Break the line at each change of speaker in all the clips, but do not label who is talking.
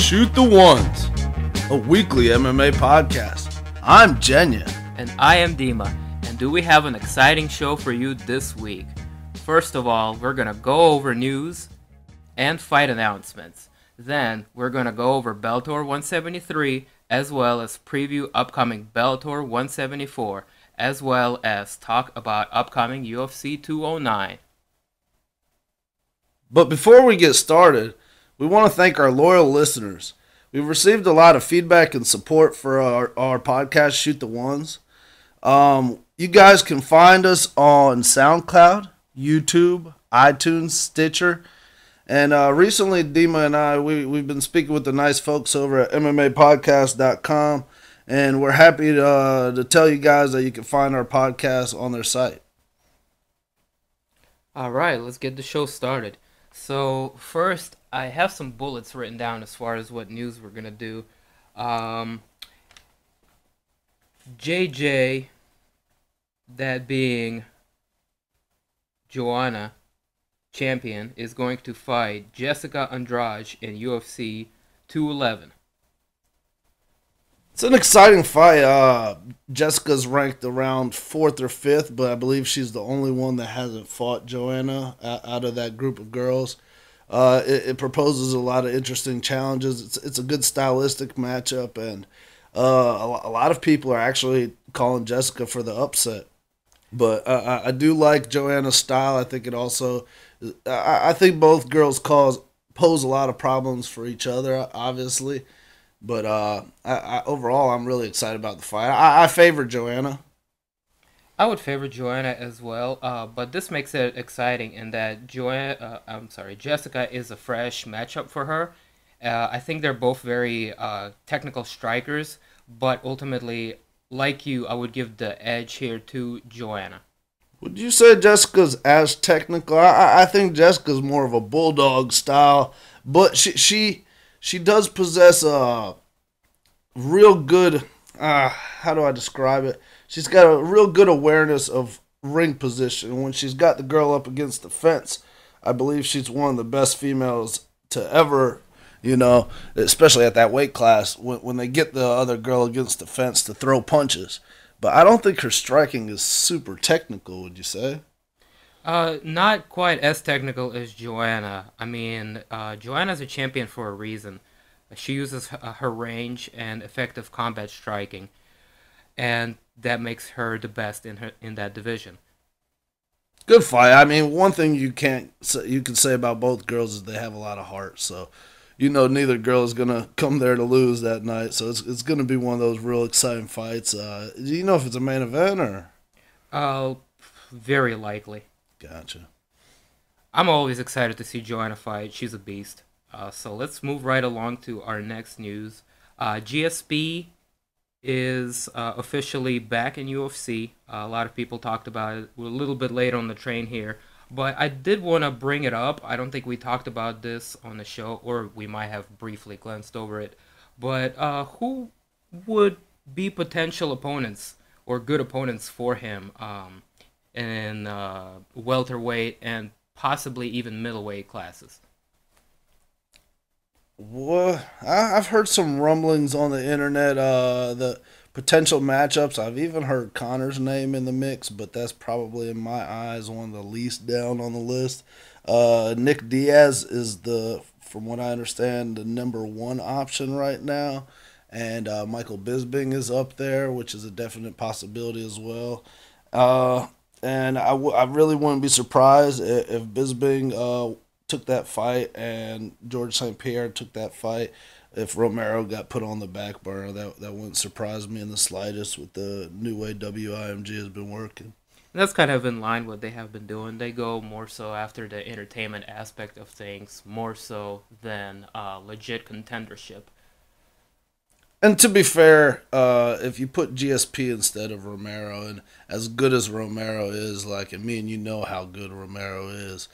Shoot the Ones, a weekly MMA podcast. I'm Genya.
And I am Dema. And do we have an exciting show for you this week? First of all, we're going to go over news and fight announcements. Then, we're going to go over Bellator 173, as well as preview upcoming Bellator 174, as well as talk about upcoming UFC 209.
But before we get started, we want to thank our loyal listeners. We've received a lot of feedback and support for our podcast, Shoot the Ones. You guys can find us on SoundCloud, YouTube, iTunes, Stitcher. And recently, Dema and I, we've been speaking with the nice folks over at MMApodcast.com. And we're happy to tell you guys that you can find our podcast on their site.
All right, let's get the show started. So first, I have some bullets written down as far as what news we're going to do. JJ, that being Joanna, champion, is going to fight Jessica Andrade in UFC 211.
It's an exciting fight. Jessica's ranked around 4th or 5th, but I believe she's the only one that hasn't fought Joanna out of that group of girls. It proposes a lot of interesting challenges. It's a good stylistic matchup, and a lot of people are actually calling Jessica for the upset. But I do like Joanna's style. I think I think both girls pose a lot of problems for each other, obviously. But overall, I'm really excited about the fight. I favor Joanna.
I would favor Joanna as well, but this makes it exciting in that Jessica is a fresh matchup for her. I think they're both very technical strikers, but ultimately, like you, I would give the edge here to Joanna.
Would you say Jessica's as technical? I think Jessica's more of a bulldog style, but she does possess a real good, how do I describe it? She's got a real good awareness of ring position. When she's got the girl up against the fence, I believe she's one of the best females to ever, especially at that weight class, when they get the other girl against the fence to throw punches. But I don't think her striking is super technical, would you say?
Not quite as technical as Joanna. I mean, Joanna's a champion for a reason. She uses her range and effective combat striking, and that makes her the best in that division.
Good fight. I mean, one thing you can say about both girls is they have a lot of heart. So, neither girl is gonna come there to lose that night. So it's gonna be one of those real exciting fights. Do you know if it's a main event or?
Very likely.
Gotcha.
I'm always excited to see Joanna fight. She's a beast. So let's move right along to our next news. GSP is officially back in UFC. A lot of people talked about it. We're a little bit late on the train here, but I did want to bring it up. I don't think we talked about this on the show, or we might have briefly glanced over it. But who would be potential opponents or good opponents for him in welterweight and possibly even middleweight classes?
Well, I've heard some rumblings on the internet, the potential matchups. I've even heard Connor's name in the mix, but that's probably, in my eyes, one of the least down on the list. Nick Diaz is from what I understand, the number 1 option right now. And Michael Bisping is up there, which is a definite possibility as well. And I really wouldn't be surprised if Bisping took that fight and George St. Pierre took that fight. If Romero got put on the back burner, that wouldn't surprise me in the slightest with the new way WIMG has been working.
That's kind of in line with what they have been doing. They go more so after the entertainment aspect of things, more so than legit contendership.
And to be fair, if you put GSP instead of Romero, and as good as Romero is, and me and you know how good Romero is,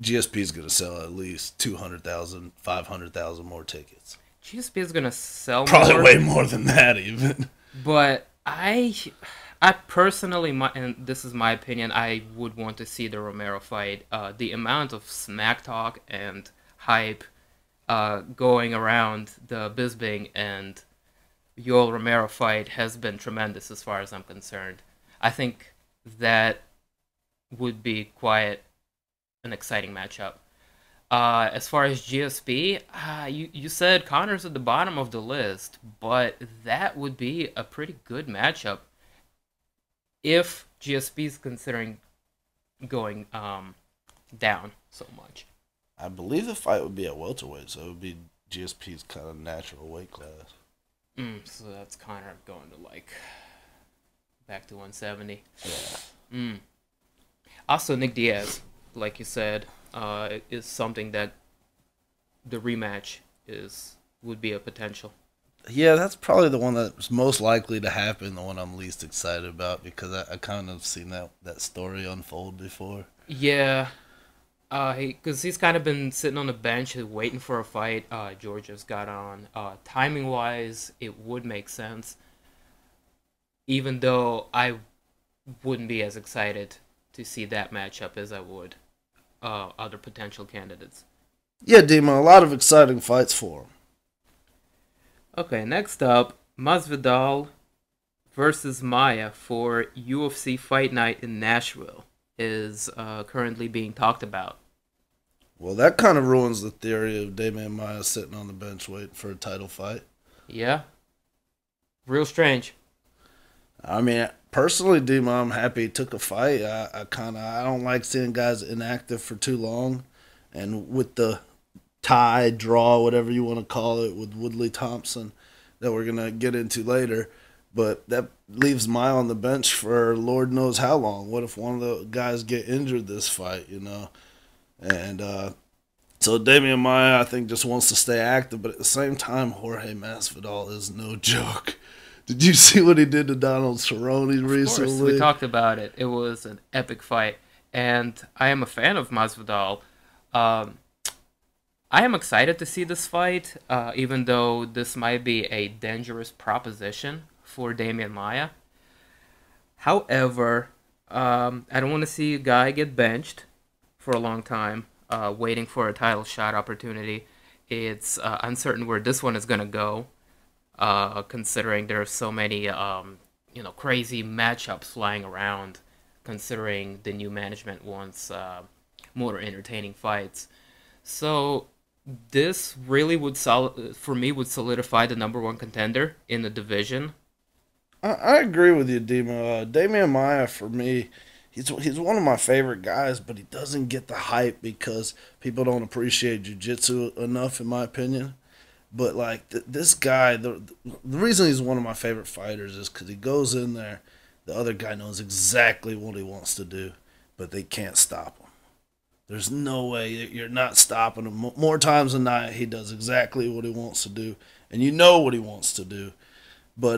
GSP is going to sell at least 200,000, 500,000 more tickets.
GSP is going to sell
probably more, way more than that even.
But I personally, and this is my opinion, I would want to see the Romero fight. The amount of smack talk and hype going around the Bisping and Yoel Romero fight has been tremendous as far as I'm concerned. I think that would be quite an exciting matchup. As far as GSP, you said Connor's at the bottom of the list, but that would be a pretty good matchup if GSP is considering going down so much.
I believe the fight would be at welterweight, so it would be GSP's kind of natural weight class.
So that's Connor going to like back to 170.
Yeah.
Also, Nick Diaz, like you said, is something that the rematch would be a potential.
Yeah, that's probably the one that's most likely to happen, the one I'm least excited about, because I kind of seen that story unfold before.
Yeah, because he's kind of been sitting on the bench waiting for a fight. Georgia's got on. Timing wise, it would make sense, even though I wouldn't be as excited to see that matchup as I would other potential candidates.
Yeah, Dima, a lot of exciting fights for him.
Okay, next up, Masvidal versus Maya for UFC Fight Night in Nashville is currently being talked about.
Well, that kind of ruins the theory of Dema and Maya sitting on the bench waiting for a title fight.
Yeah, real strange.
I mean, personally, Dima, I'm happy he took a fight. I don't like seeing guys inactive for too long, and with the tie, draw, whatever you want to call it, with Woodley Thompson that we're gonna get into later. But that leaves Maya on the bench for Lord knows how long. What if one of the guys get injured this fight, And so Damian Maya, I think, just wants to stay active, but at the same time, Jorge Masvidal is no joke. Did you see what he did to Donald Cerrone recently?
Of course, we talked about it. It was an epic fight, and I am a fan of Masvidal. I am excited to see this fight, even though this might be a dangerous proposition for Damian Maya. However, I don't want to see a guy get benched for a long time, waiting for a title shot opportunity. It's uncertain where this one is going to go, considering there are so many, crazy matchups flying around, considering the new management wants more entertaining fights. So this really would solidify the number one contender in the division.
I agree with you, Dima. Damian Maya, for me, he's one of my favorite guys, but he doesn't get the hype because people don't appreciate jiu-jitsu enough, in my opinion. But like this guy, the reason he's one of my favorite fighters is because he goes in there, the other guy knows exactly what he wants to do, but they can't stop him. There's no way you're not stopping him. More times than not, he does exactly what he wants to do, and you know what he wants to do. But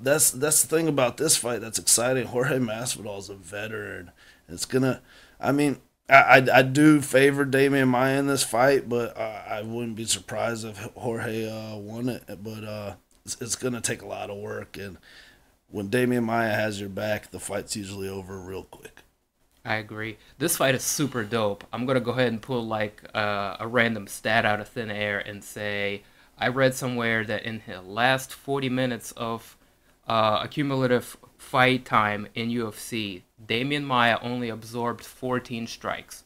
that's the thing about this fight that's exciting. Jorge Masvidal is a veteran. It's gonna. I mean, I do favor Damian Maya in this fight, but I wouldn't be surprised if Jorge won it. But it's gonna take a lot of work, and when Damian Maya has your back, the fight's usually over real quick.
I agree. This fight is super dope. I'm gonna go ahead and pull like a random stat out of thin air and say I read somewhere that in the last 40 minutes of accumulative fight time in UFC, Damian Maya only absorbed 14 strikes.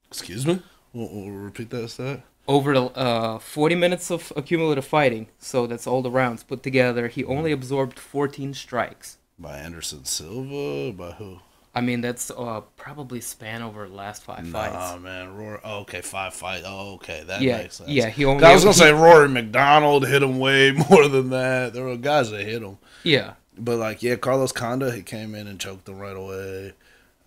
Excuse me? We'll repeat that stat?
Over the 40 minutes of accumulative fighting, so that's all the rounds put together, he only absorbed 14 strikes.
By Anderson Silva? By who?
I mean, that's probably span over the last fights.
Nah, man. Rory. Oh, okay, 5 fights. Oh, okay. That
Yeah,
makes sense.
yeah.
I was going to say Rory McDonald hit him way more than that. There were guys that hit him.
Yeah.
But, Carlos Condit, he came in and choked him right away.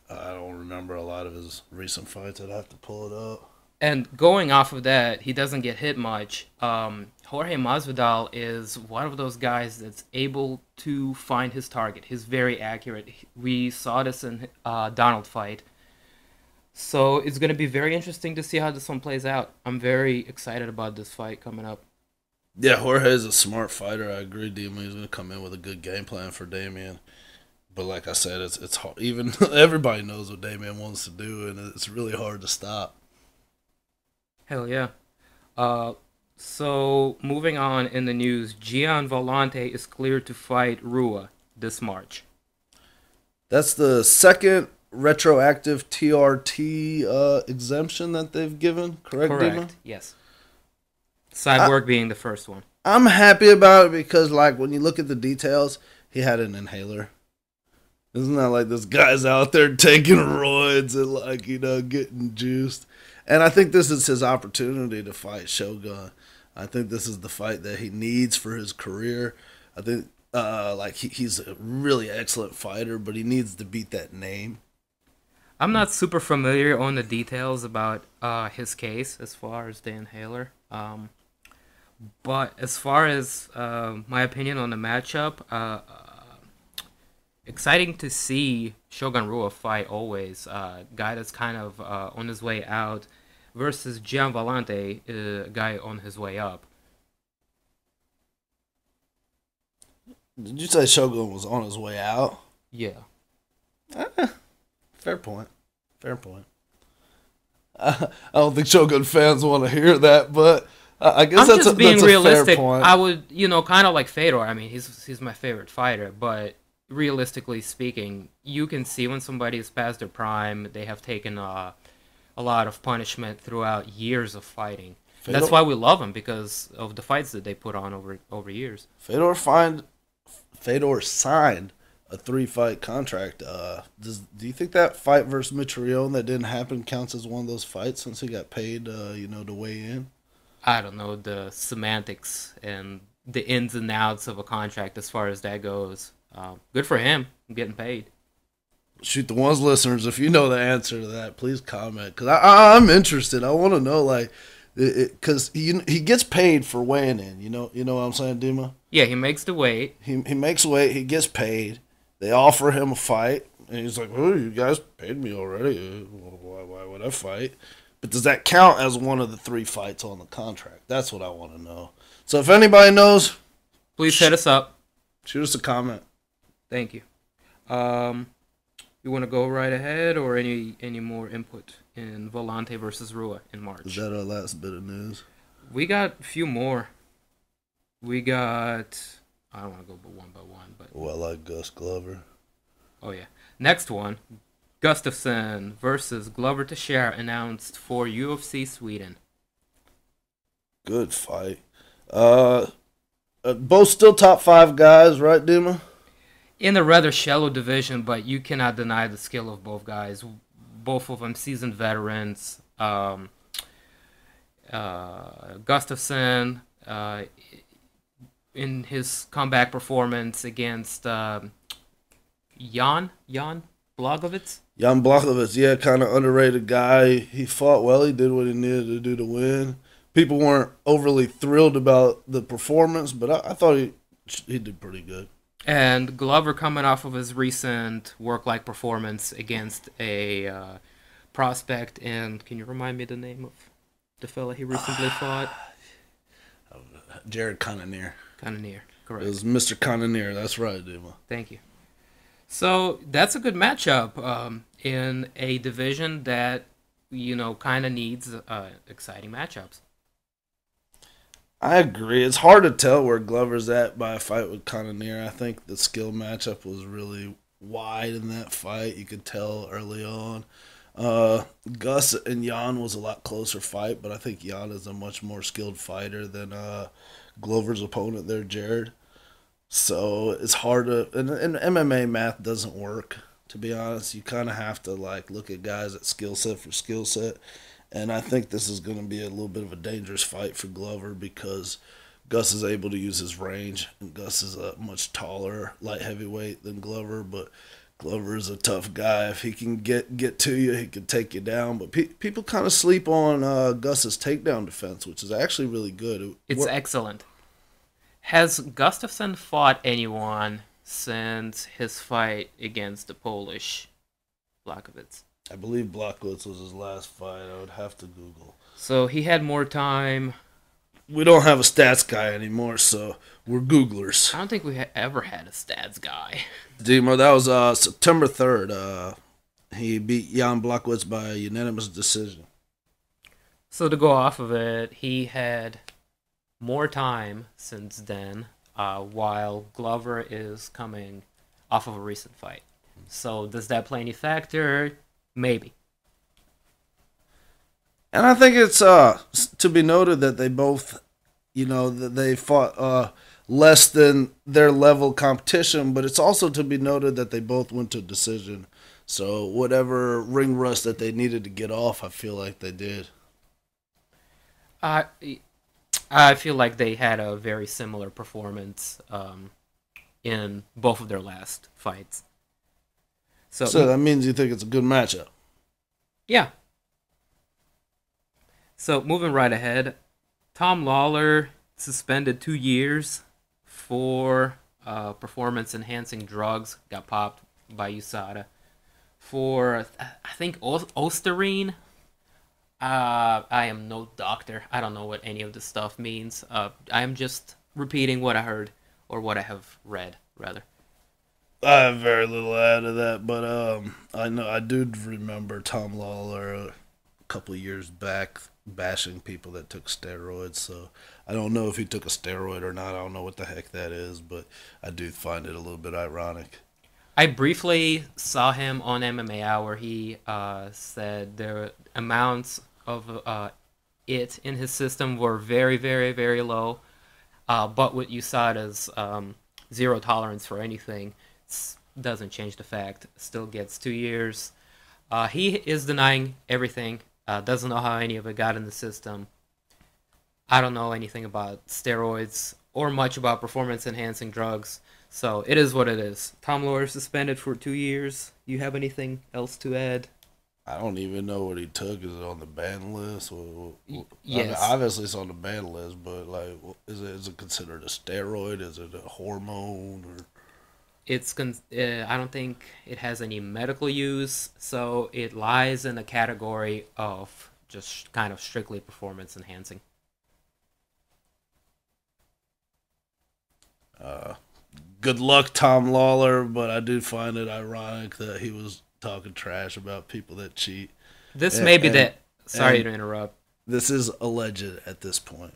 I don't remember a lot of his recent fights. I'd have to pull it up.
And going off of that, he doesn't get hit much. Jorge Masvidal is one of those guys that's able to find his target. He's very accurate. We saw this in Donald fight. So it's going to be very interesting to see how this one plays out. I'm very excited about this fight coming up.
Yeah, Jorge is a smart fighter. I agree, Damian. He's going to come in with a good game plan for Damian. But like I said, it's hard. Even everybody knows what Damian wants to do, and it's really hard to stop.
Hell yeah. Uh, so moving on in the news, Gian Volante is cleared to fight Rua this March.
That's the second retroactive TRT exemption that they've given, correct, Dima?
Correct. Yes.
I,
Cyborg being the first one.
I'm happy about it because, like, when you look at the details, he had an inhaler. Isn't that like this guy's out there taking roids and, like, getting juiced? And I think this is his opportunity to fight Shogun. I think this is the fight that he needs for his career. I think like he's a really excellent fighter, but he needs to beat that name.
I'm not super familiar on the details about his case as far as the inhaler. But as far as my opinion on the matchup, exciting to see Shogun Rua fight always. Guy that's kind of on his way out versus Gian Volante, guy on his way up.
Did you say Shogun was on his way out?
Yeah.
Fair point. Fair point. I don't think Shogun fans want to hear that, but I guess
I'm
that's
just being
that's
realistic.
A fair point.
I would, kind of like Fedor. I mean, he's my favorite fighter, but realistically speaking, you can see when somebody is past their prime, they have taken a lot of punishment throughout years of fighting. That's why we love them, because of the fights that they put on over years.
Fedor signed a 3-fight contract. Do you think that fight versus Mitrione that didn't happen counts as one of those fights since he got paid, to weigh in?
I don't know the semantics and the ins and outs of a contract as far as that goes. Good for him. I'm getting paid.
Shoot, the ones listeners, if you know the answer to that, please comment, because I'm interested. I want to know, like, because he gets paid for weighing in. You know what I'm saying, Dima?
Yeah, he makes the weight.
He makes weight. He gets paid. They offer him a fight, and he's like, "Oh, you guys paid me already. Why would I fight?" But does that count as one of the 3 fights on the contract? That's what I want to know. So if anybody knows,
please hit us up.
Shoot us a comment.
Thank you. You want to go right ahead, or any more input in Volante versus Rua in March?
Is that our last bit of news?
We got a few more. We got. I don't want to go one by one, but.
Oh, I like Gus Glover.
Oh yeah. Next one, Gustafsson versus Glover Teixeira announced for UFC Sweden.
Good fight. Both still top 5 guys, right, Dima?
In a rather shallow division, but you cannot deny the skill of both guys. Both of them seasoned veterans. Gustafsson, in his comeback performance against Jan Blachowicz.
Jan Blachowicz, yeah, kind of underrated guy. He fought well. He did what he needed to do to win. People weren't overly thrilled about the performance, but I thought he did pretty good.
And Glover coming off of his recent work-like performance against a prospect, and can you remind me the name of the fella he recently fought?
Jared Cannonier.
Cannonier, correct.
It was Mr. Cannonier, that's right, Dima.
Thank you. So that's a good matchup in a division that, kind of needs exciting matchups.
I agree. It's hard to tell where Glover's at by a fight with Cannonier. I think the skill matchup was really wide in that fight. You could tell early on. Gus and Jan was a lot closer fight, but I think Jan is a much more skilled fighter than Glover's opponent there, Jared. So it's hard to... And MMA math doesn't work, to be honest. You kind of have to look at guys at skill set for skill set. And I think this is going to be a little bit of a dangerous fight for Glover because Gus is able to use his range. And Gus is a much taller light heavyweight than Glover, but Glover is a tough guy. If he can get to you, he can take you down. But people kind of sleep on Gus's takedown defense, which is actually really good.
It's excellent. Has Gustafsson fought anyone since his fight against the Polish Blachowicz?
I believe Blachowicz was his last fight. I would have to Google.
So he had more time.
We don't have a stats guy anymore, so we're Googlers.
I don't think we ever had a stats guy.
Demo, that was September 3rd. He beat Jan Blachowicz by a unanimous decision.
So to go off of it, he had more time since then, while Glover is coming off of a recent fight. So does that play any factor? Maybe.
And I think it's to be noted that they both, that they fought less than their level competition, but it's also to be noted that they both went to decision. So whatever ring rust that they needed to get off, I feel like they did.
I I feel like they had a very similar performance in both of their last fights. So
So that means you think it's a good matchup.
yeah. So moving right ahead, Tom Lawler suspended 2 years for performance enhancing drugs. Got popped by USADA for I think Osterine. I am no doctor. I don't know what any of this stuff means. I am just repeating what I heard or what I have read, rather.
I have very little to add to that, but I know I do remember Tom Lawler a couple of years back bashing people that took steroids. So I don't know if he took a steroid or not. I don't know what the heck that is, but I do find it a little bit ironic.
I briefly saw him on MMA Hour. He said the amounts of it in his system were very, very, very low. But with USADA's zero tolerance for anything, doesn't change the fact. Still gets 2 years. He is denying everything. Doesn't know how any of it got in the system. I don't know anything about steroids or much about performance enhancing drugs. So it is what it is. Tom Lawler suspended for 2 years. You have anything else to add?
I don't even know what he took. Is it on the ban list? I mean,
Yes.
obviously, it's on the ban list, but like, is it considered a steroid? Is it a hormone? Or
I don't think it has any medical use, so it lies in a category of just kind of strictly performance enhancing.
good luck, Tom Lawler. But I do find it ironic that he was talking trash about people that cheat.
This
And
may be
and,
the. Sorry
and
to interrupt.
this is alleged at this point.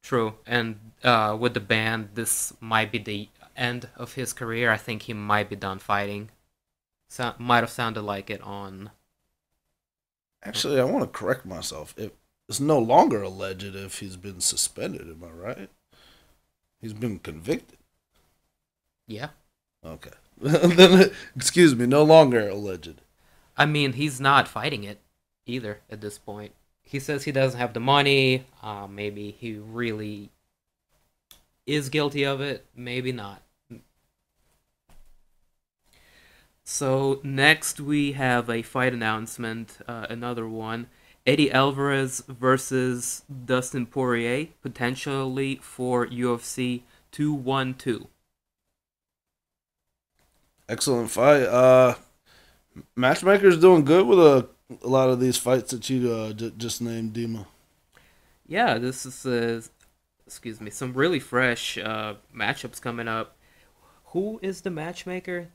True, and with the ban, this might be the end of his career. I think he might be done fighting. Might have sounded like it on.
Actually, I want to correct myself. It's no longer alleged if he's been suspended. Am I right? He's been convicted.
Yeah,
Okay. Then, excuse me, no longer alleged.
I mean he's not fighting it either at this point. He says he doesn't have the money. Maybe he really is guilty of it. Maybe not. So next we have a fight announcement, another one. Eddie Alvarez versus Dustin Poirier, potentially for UFC 212.
Excellent fight. Matchmaker's doing good with a lot of these fights that you just named, Dema.
Yeah, this is excuse me, some really fresh matchups coming up. Who is the matchmaker?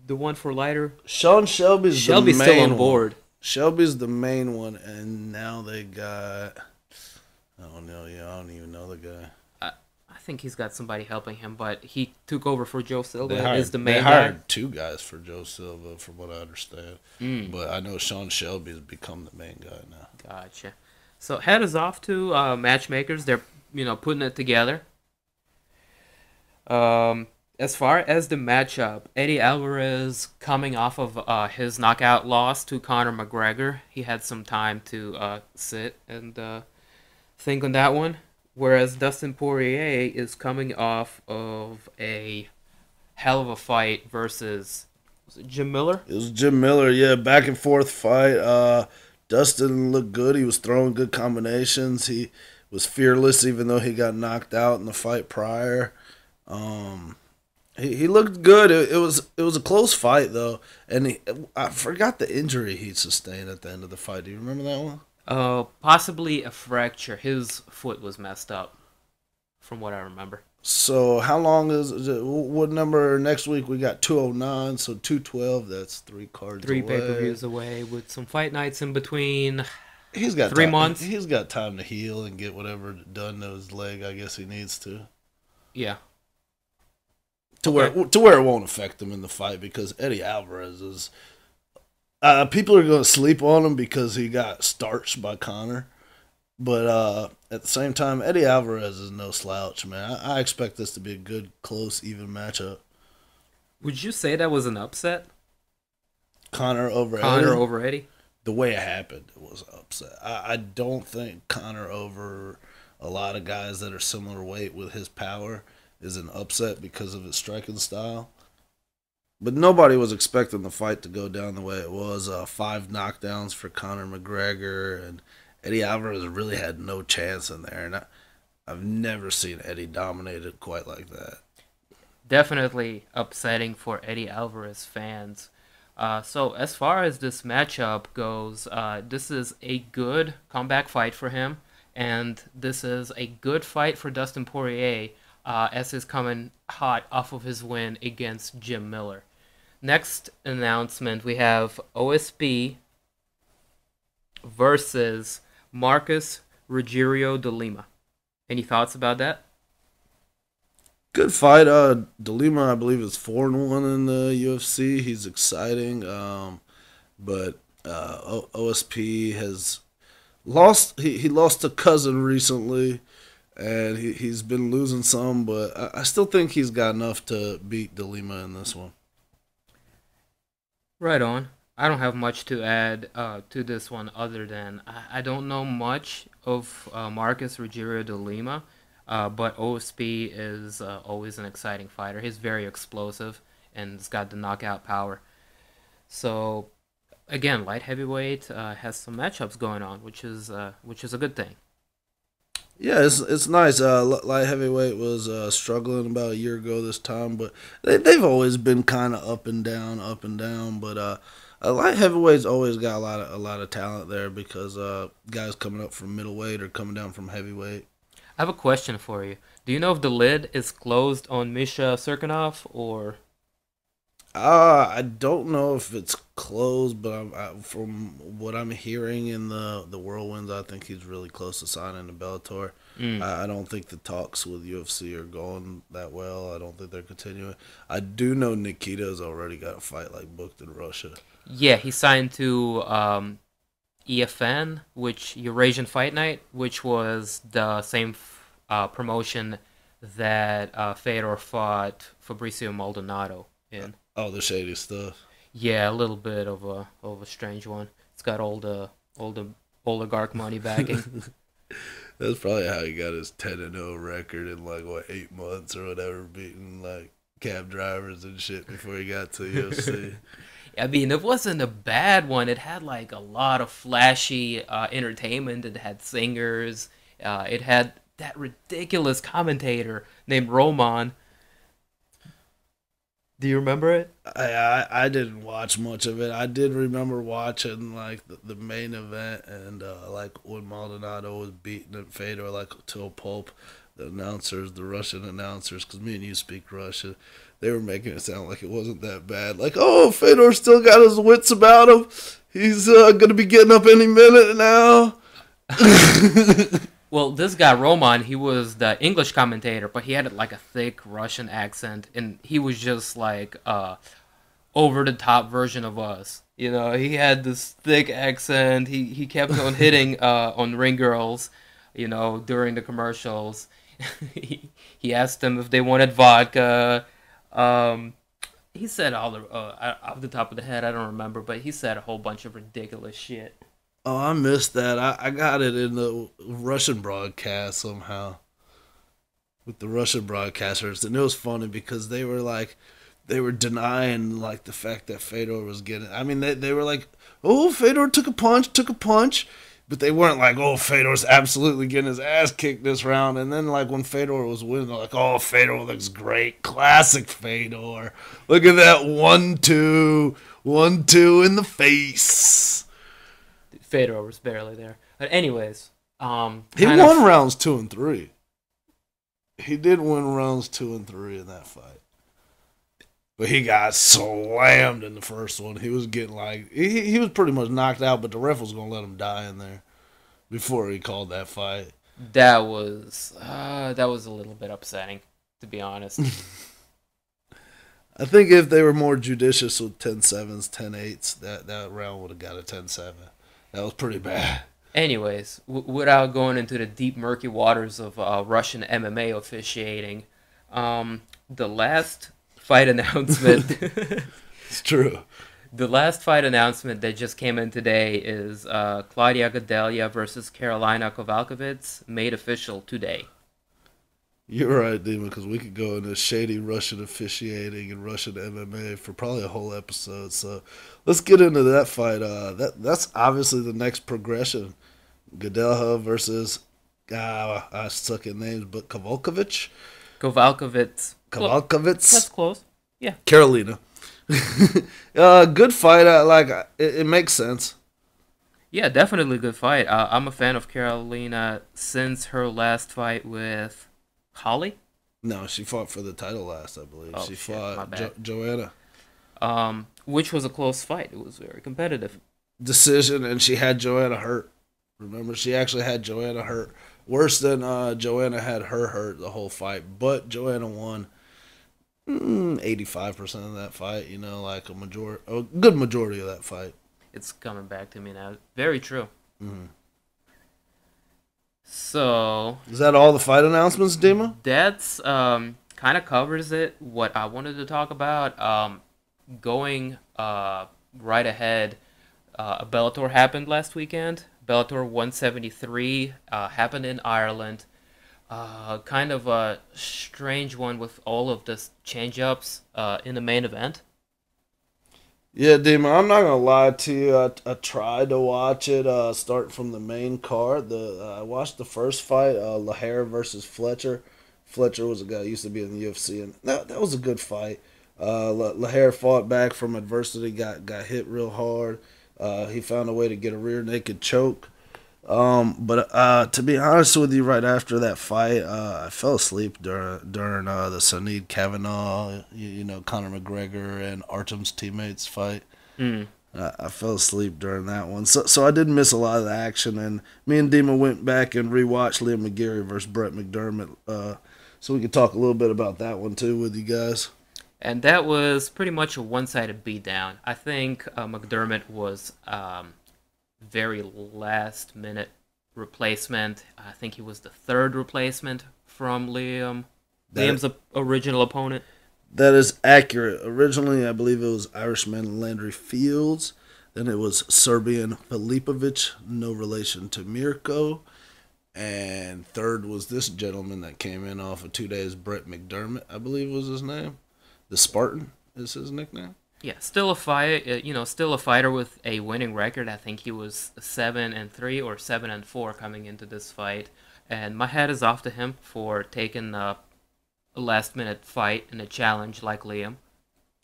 The one for lighter?
Sean Shelby's the
Shelby's still
main
on
one.
board.
Shelby's the main one, and now they got. I don't know. Yeah, I don't even know the guy.
I think he's got somebody helping him, but he took over for Joe Silva.
They
Is
hired,
the
they
main
hired
guy?
two guys for Joe Silva, from what I understand.
Mm,
But I know Sean Shelby's become the main guy now.
gotcha. So head is off to matchmakers. They're putting it together. As far as the matchup, Eddie Alvarez coming off of his knockout loss to Conor McGregor, he had some time to sit and think on that one. Whereas Dustin Poirier is coming off of a hell of a fight versus was it Jim Miller?
It was Jim Miller, yeah, back and forth fight. Dustin looked good. He was throwing good combinations. He was fearless, even though he got knocked out in the fight prior. Um, he looked good. It was a close fight though, and I forgot the injury he sustained at the end of the fight. Do you remember that one?
Possibly a fracture. His foot was messed up, from what I remember.
So how long is it? What number next week? We got 209, so 212. That's three cards
Three
away.
pay-per-views away with some fight nights in between.
He's got
3 months.
he's got time to heal and get whatever done to his leg. I guess he needs to
Yeah.
to
Okay.
where it won't affect him in the fight because Eddie Alvarez is. People are going to sleep on him because he got starched by Connor, but at the same time, Eddie Alvarez is no slouch, man. I expect this to be a good, close, even matchup.
Would you say that was an upset?
Connor over
Connor
Eddie.
over Eddie?
The way it happened, it was an upset. I don't think Connor over a lot of guys that are similar weight with his power is an upset because of his striking style. But nobody was expecting the fight to go down the way it was. 5 knockdowns for Conor McGregor, and Eddie Alvarez really had no chance in there. And I've never seen Eddie dominated quite like that.
Definitely upsetting for Eddie Alvarez fans. So as far as this matchup goes, this is a good comeback fight for him, and this is a good fight for Dustin Poirier, as he's coming hot off of his win against Jim Miller. Next announcement, we have OSP versus Marcus Rogério de Lima. Any thoughts about that?
Good fight. DeLima, I believe, is 4-1 in the UFC. He's exciting. But OSP has lost. He lost a cousin recently, and he's been losing some. But I still think he's got enough to beat DeLima in this one.
Right on. I don't have much to add to this one other than I don't know much of Marcus Rogério de Lima, but OSP is always an exciting fighter. He's very explosive and has got the knockout power. So again, light heavyweight has some matchups going on, which is a good thing.
Yeah, it's nice. Light heavyweight was struggling about a year ago this time, but they've always been kind of up and down, up and down. But light heavyweight's always got a lot of talent there because guys coming up from middleweight or coming down from heavyweight.
I have a question for you. Do you know if the lid is closed on Misha Serkinov or?
I don't know if it's closed, but from what I'm hearing in the whirlwinds, I think he's really close to signing to Bellator.
Mm.
I don't think the talks with UFC are going that well. I don't think they're continuing. I do know Nikita's already got a fight like booked in Russia.
Yeah, he signed to EFN, which Eurasian Fight Night, which was the same promotion that Fedor fought Fabricio Maldonado in.
Oh, the shady stuff.
Yeah, a little bit of a strange one. It's got all the oligarch money backing.
That's probably how he got his 10-0 record in like what 8 months or whatever, beating like cab drivers and shit before he got to UFC.
I mean, it wasn't a bad one. It had like a lot of flashy entertainment. It had singers. It had that ridiculous commentator named Roman. Do you remember it?
I didn't watch much of it. I did remember watching like the main event and like when Maldonado was beating at Fedor like to a pulp. The announcers, the Russian announcers, because me and you speak Russian, they were making it sound like it wasn't that bad. Like, oh, Fedor still got his wits about him. He's gonna be getting up any minute now.
Well, this guy Roman, he was the English commentator, but he had like a thick Russian accent, and he was just like over the top version of us. You know, he had this thick accent. He kept on hitting on ring girls, you know, during the commercials. he asked them if they wanted vodka. He said all the off the top of the head, I don't remember, but he said a whole bunch of ridiculous shit.
Oh, I missed that. I got it in the Russian broadcast somehow with the Russian broadcasters, and it was funny because they were denying like the fact that Fedor was getting. I mean, they were like, "Oh, Fedor took a punch," but they weren't like, "Oh, Fedor's absolutely getting his ass kicked this round." And then like when Fedor was winning, they're like, "Oh, Fedor looks great, classic Fedor. Look at that 1-2, 1-2 in the face."
Fedor was barely there. But anyways,
he won rounds 2 and 3. He did win rounds 2 and 3 in that fight. But he got slammed in the first one. He was getting like he was pretty much knocked out, but the ref was gonna let him die in there. before he called that fight.
That was a little bit upsetting, to be honest.
I think if they were more judicious with 10-7s, 10-8s, that round would have got a 10-7. That was pretty bad.
Anyways, without going into the deep, murky waters of Russian MMA officiating, the last fight announcement.
It's true.
The last fight announcement that just came in today is Claudia Gadelha versus Carolina Kovalkiewicz, made official today.
You're right, Dima, because we could go into shady Russian officiating and Russian MMA for probably a whole episode. So let's get into that fight. That's obviously the next progression. Gadelha versus, I suck at names, but
Kovalkiewicz.
Kovalkiewicz.
That's close. Yeah.
Carolina. Good fight. It makes sense.
Yeah, definitely a good fight. I'm a fan of Carolina since her last fight with Holly?
No, she fought for the title last, I believe.
Oh,
she
shit,
fought Joanna.
Which was a close fight. It was very competitive.
Decision, and she had Joanna hurt. Remember, she actually had Joanna hurt. Worse than Joanna had her hurt the whole fight. But Joanna won 85% of that fight. Like a good majority of that fight.
It's coming back to me now. Very true.
Mm-hmm.
So
is that all the fight announcements, Dima?
That's kind of covers it. What I wanted to talk about, going right ahead, Bellator happened last weekend. Bellator 173 happened in Ireland. Kind of a strange one with all of the change-ups in the main event.
Yeah, Dima, I'm not gonna lie to you. I tried to watch it start from the main card. I watched the first fight, Lahare versus Fletcher. Fletcher was a guy who used to be in the UFC, and that was a good fight. Lahare fought back from adversity, got hit real hard. He found a way to get a rear naked choke. But to be honest with you, right after that fight, I fell asleep during the Snead Kavanaugh, Conor McGregor and Artem's teammates fight.
Mm.
I fell asleep during that one, so I did miss a lot of the action. And me and Dima went back and rewatched Liam McGarry versus Brett McDermott, so we could talk a little bit about that one too with you guys.
And that was pretty much a one-sided beatdown. I think McDermott was very last minute replacement. I think he was the third replacement from Liam's original opponent.
That is accurate. Originally, I believe it was Irishman Landry Fields. Then it was Serbian Filipovic, no relation to Mirko. And third was this gentleman that came in off of 2 days, Brett McDermott, I believe was his name. The Spartan is his nickname.
Yeah, still a fight. Still a fighter with a winning record. I think he was 7-3 or 7-4 coming into this fight, and my hat is off to him for taking a last-minute fight and a challenge like Liam.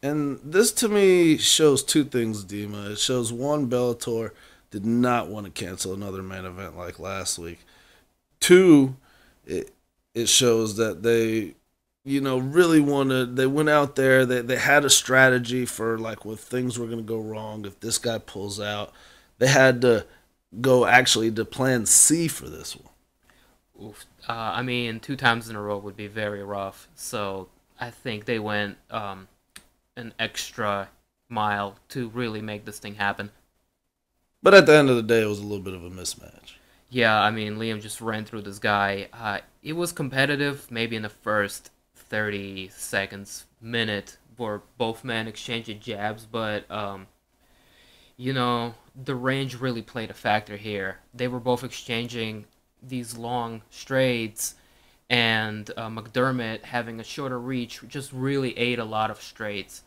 And this to me shows two things, Dima. It shows one, Bellator did not want to cancel another main event like last week. Two, it shows that they really wanted, they went out there, they had a strategy for like when things were going to go wrong, if this guy pulls out, they had to go actually to plan C for this one.
Oof. 2 times in a row would be very rough, so I think they went an extra mile to really make this thing happen.
But at the end of the day, it was a little bit of a mismatch.
Yeah, Liam just ran through this guy. It was competitive maybe in the first 30 seconds, minute, where both men exchanged jabs, but the range really played a factor here. They were both exchanging these long straights, and McDermott having a shorter reach just really ate a lot of straights.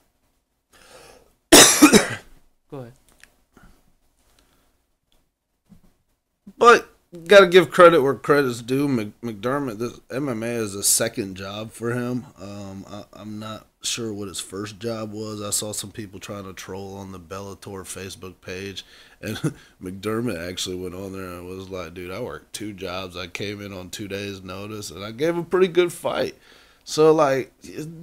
Go ahead.
But got to give credit where credit's due. McDermott, this MMA is a second job for him. I'm not sure what his first job was. I saw some people trying to troll on the Bellator Facebook page, and McDermott actually went on there and was like, dude, I worked 2 jobs. I came in on 2 days' notice, and I gave a pretty good fight. So, like,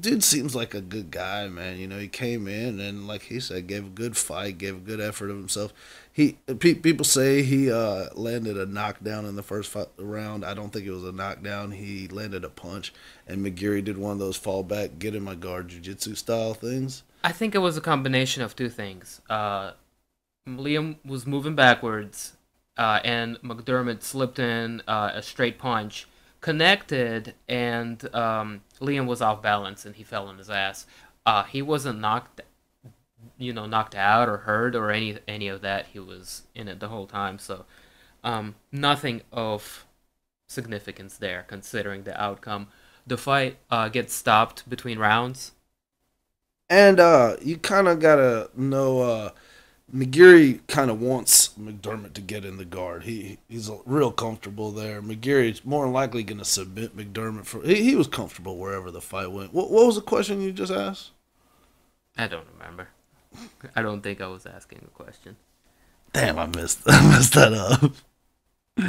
dude seems like a good guy, man. He came in and, like he said, gave a good fight, gave a good effort of himself. People say he landed a knockdown in the round. I don't think it was a knockdown. He landed a punch, and McGeary did one of those fallback, get in my guard, jiu-jitsu style things.
I think it was a combination of two things. Liam was moving backwards, and McDermott slipped in a straight punch, connected, and Liam was off balance and he fell on his ass. He wasn't knocked out or hurt or any of that. He was in it the whole time, so nothing of significance there considering the outcome. The fight gets stopped between rounds.
And you kind of gotta know McGeary kind of wants McDermott to get in the guard. He's real comfortable there. McGeary's more than likely going to submit McDermott for. He was comfortable wherever the fight went. What was the question you just asked?
I don't remember. I don't think I was asking a question.
Damn, I messed that up.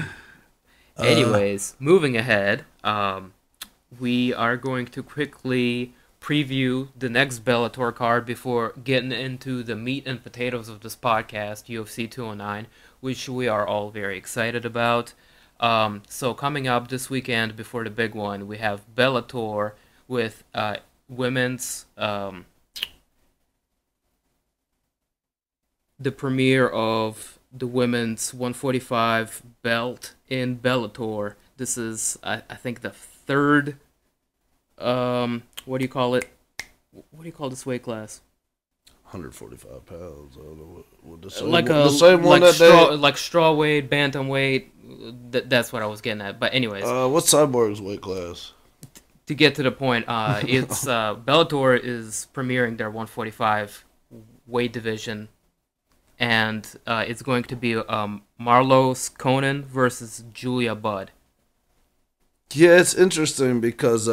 Anyways, moving ahead, we are going to quickly preview the next Bellator card before getting into the meat and potatoes of this podcast, UFC 209, which we are all very excited about. So coming up this weekend before the big one, we have Bellator with women's the premiere of the women's 145 belt in Bellator. This is, I think, the third. What do you call it? What do you call this weight class?
145 pounds. I don't know what the
same one that like strawweight, bantamweight. That's what I was getting at. But anyways,
what's Cyborg's weight class?
To get to the point, it's Bellator is premiering their 145 weight division, and it's going to be Marlos Conan versus Julia Budd.
Yeah, it's interesting because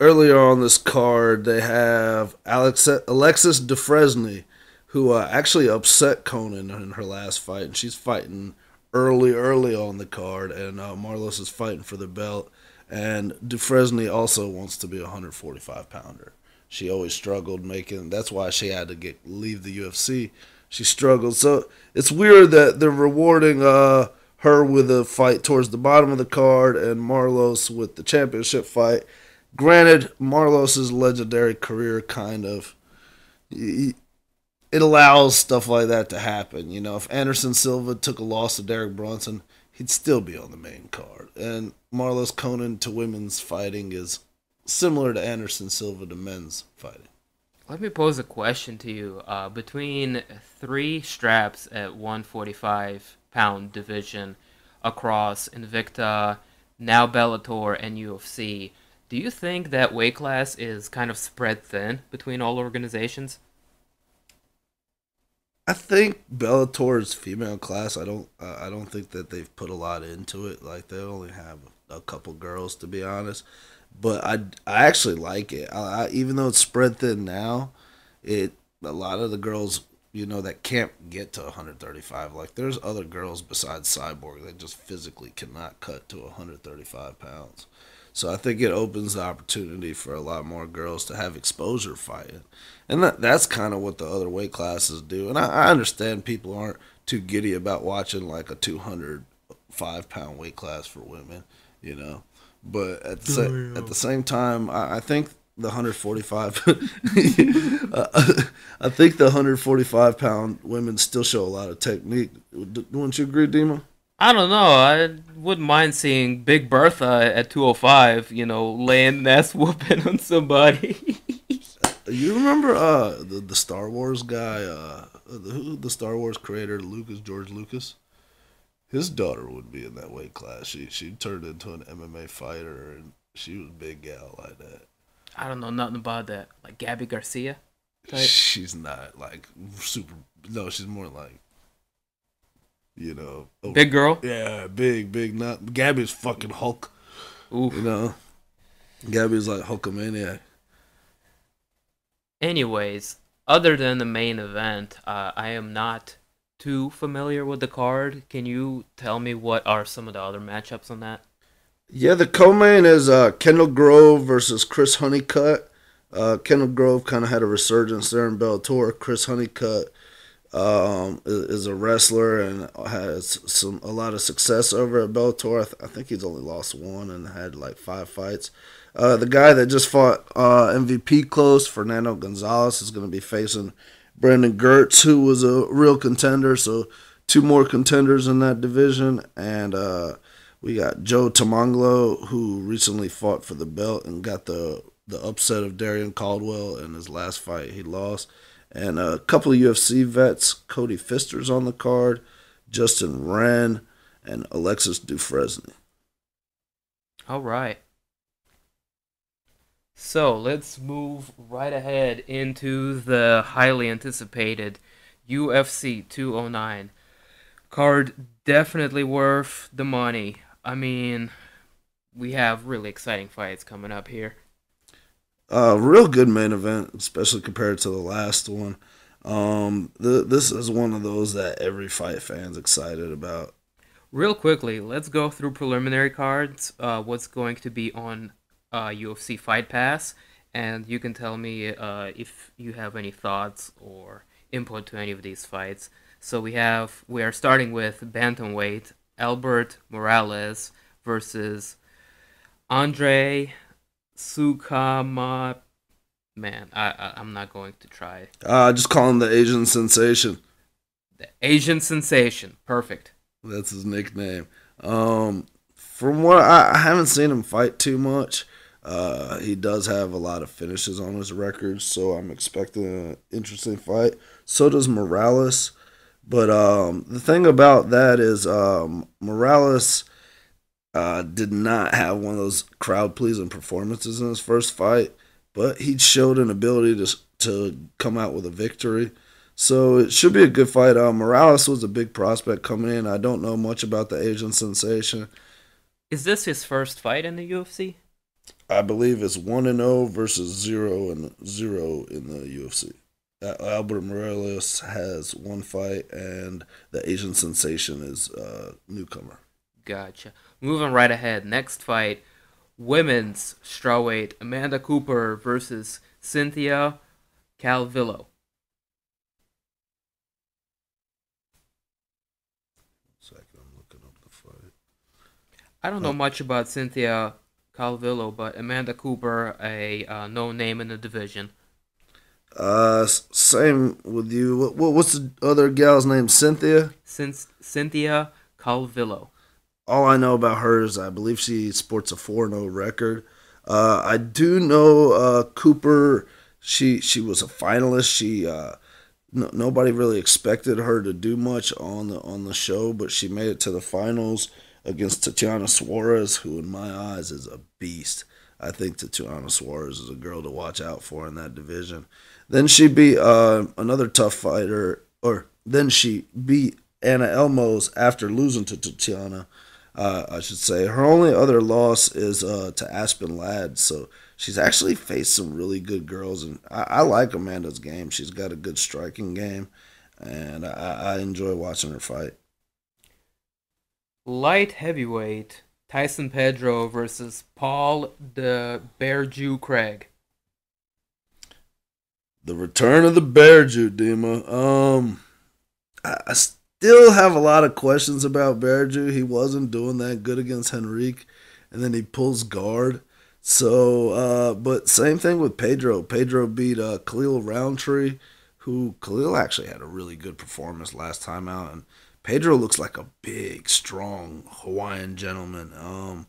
earlier on this card, they have Alexis Defresne, who actually upset Conan in her last fight, and she's fighting early on the card, and Marlos is fighting for the belt, and Defresne also wants to be a 145-pounder. She always struggled that's why she had to leave the UFC. She struggled, so it's weird that they're rewarding her with a fight towards the bottom of the card, and Marlos with the championship fight. Granted, Marlos's legendary career kind of it allows stuff like that to happen. You know, if Anderson Silva took a loss to Derek Brunson, he'd still be on the main card. And Marlos Conan to women's fighting is similar to Anderson Silva to men's fighting.
Let me pose a question to you. Between three straps at 145-pound division across Invicta, now Bellator, and UFC, do you think that weight class is kind of spread thin between all organizations?
I think Bellator's female class. I don't think that they've put a lot into it. Like they only have a couple girls, to be honest. But I actually like it. Even though it's spread thin now, a lot of the girls, that can't get to 135. Like there's other girls besides Cyborg that just physically cannot cut to 135 pounds. So I think it opens the opportunity for a lot more girls to have exposure fighting. And that's kind of what the other weight classes do. And I understand people aren't too giddy about watching like a 205-pound weight class for women, But at the same time, I think the 145 I think the 145-pound women still show a lot of technique. Wouldn't you agree, Dema?
I don't know. I wouldn't mind seeing Big Bertha at 205, laying ass whooping on somebody.
You remember the Star Wars guy, the Star Wars creator, George Lucas? His daughter would be in that weight class. She turned into an MMA fighter, and she was a big gal like that.
I don't know nothing about that. Like Gabby Garcia type?
She's not like super. No, she's more like,
big girl.
Yeah, big. Not Gabby's fucking Hulk.
Oof.
Gabby's like Hulkamaniac.
Anyways, other than the main event, I am not too familiar with the card. Can you tell me what are some of the other matchups on that?
Yeah, the co-main is Kendall Grove versus Chris Honeycutt. Kendall Grove kind of had a resurgence there in Bellator. Chris Honeycutt is a wrestler and has a lot of success over at Bellator. I think he's only lost one and had like 5 fights. The guy that just fought MVP close, Fernando Gonzalez, is going to be facing Brandon Gertz, who was a real contender. So two more contenders in that division, and we got Joe Tamanglo, who recently fought for the belt and got the upset of Darian Caldwell in his last fight. He lost. And a couple of UFC vets, Cody Fister's on the card, Justin Wren, and Alexis Dufresne.
All right. So let's move right ahead into the highly anticipated UFC 209 card. Definitely worth the money. I mean, we have really exciting fights coming up here.
Real good main event, especially compared to the last one. This is one of those that every fight fan's excited about.
Real quickly, let's go through preliminary cards. What's going to be on UFC Fight Pass, and you can tell me if you have any thoughts or input to any of these fights. So we are starting with bantamweight Albert Morales versus Andre Sukama. Man, I'm not going to try.
Just call him the Asian Sensation.
The Asian Sensation. Perfect.
That's his nickname. From what I haven't seen him fight too much. He does have a lot of finishes on his record, so I'm expecting an interesting fight. So does Morales. But the thing about that is Morales did not have one of those crowd pleasing performances in his first fight, but he showed an ability to come out with a victory. So it should be a good fight. Morales was a big prospect coming in. I don't know much about the Asian Sensation.
Is this his first fight in the UFC?
I believe it's 1-0 versus 0-0 in the UFC. Albert Morales has one fight, and the Asian Sensation is a newcomer.
Gotcha. Moving right ahead. Next fight, women's strawweight Amanda Cooper versus Cynthia Calvillo.
Second, I'm looking up the fight.
I don't know much about Cynthia Calvillo, but Amanda Cooper, a no name in the division.
Same with you. What's the other gal's name? Cynthia.
Since Cynthia Calvillo.
All I know about her is I believe she sports a 4-0 record. I do know Cooper. She was a finalist. Nobody really expected her to do much on the show, but she made it to the finals against Tatiana Suarez, who in my eyes is a beast. I think Tatiana Suarez is a girl to watch out for in that division. Then she beat another tough fighter, or then she beat Anna Elmos after losing to Tatiana. I should say her only other loss is to Aspen Ladd. So she's actually faced some really good girls, and I like Amanda's game. She's got a good striking game, and I enjoy watching her fight.
Light heavyweight Tyson Pedro versus Paul the Bear Jew Craig.
The return of the Bear Jew, Dema. I still have a lot of questions about Bear Jew. He wasn't doing that good against Henrique, and then he pulls guard. So, but same thing with Pedro. Pedro beat Khalil Roundtree, who Khalil actually had a really good performance last time out, and Pedro looks like a big, strong Hawaiian gentleman.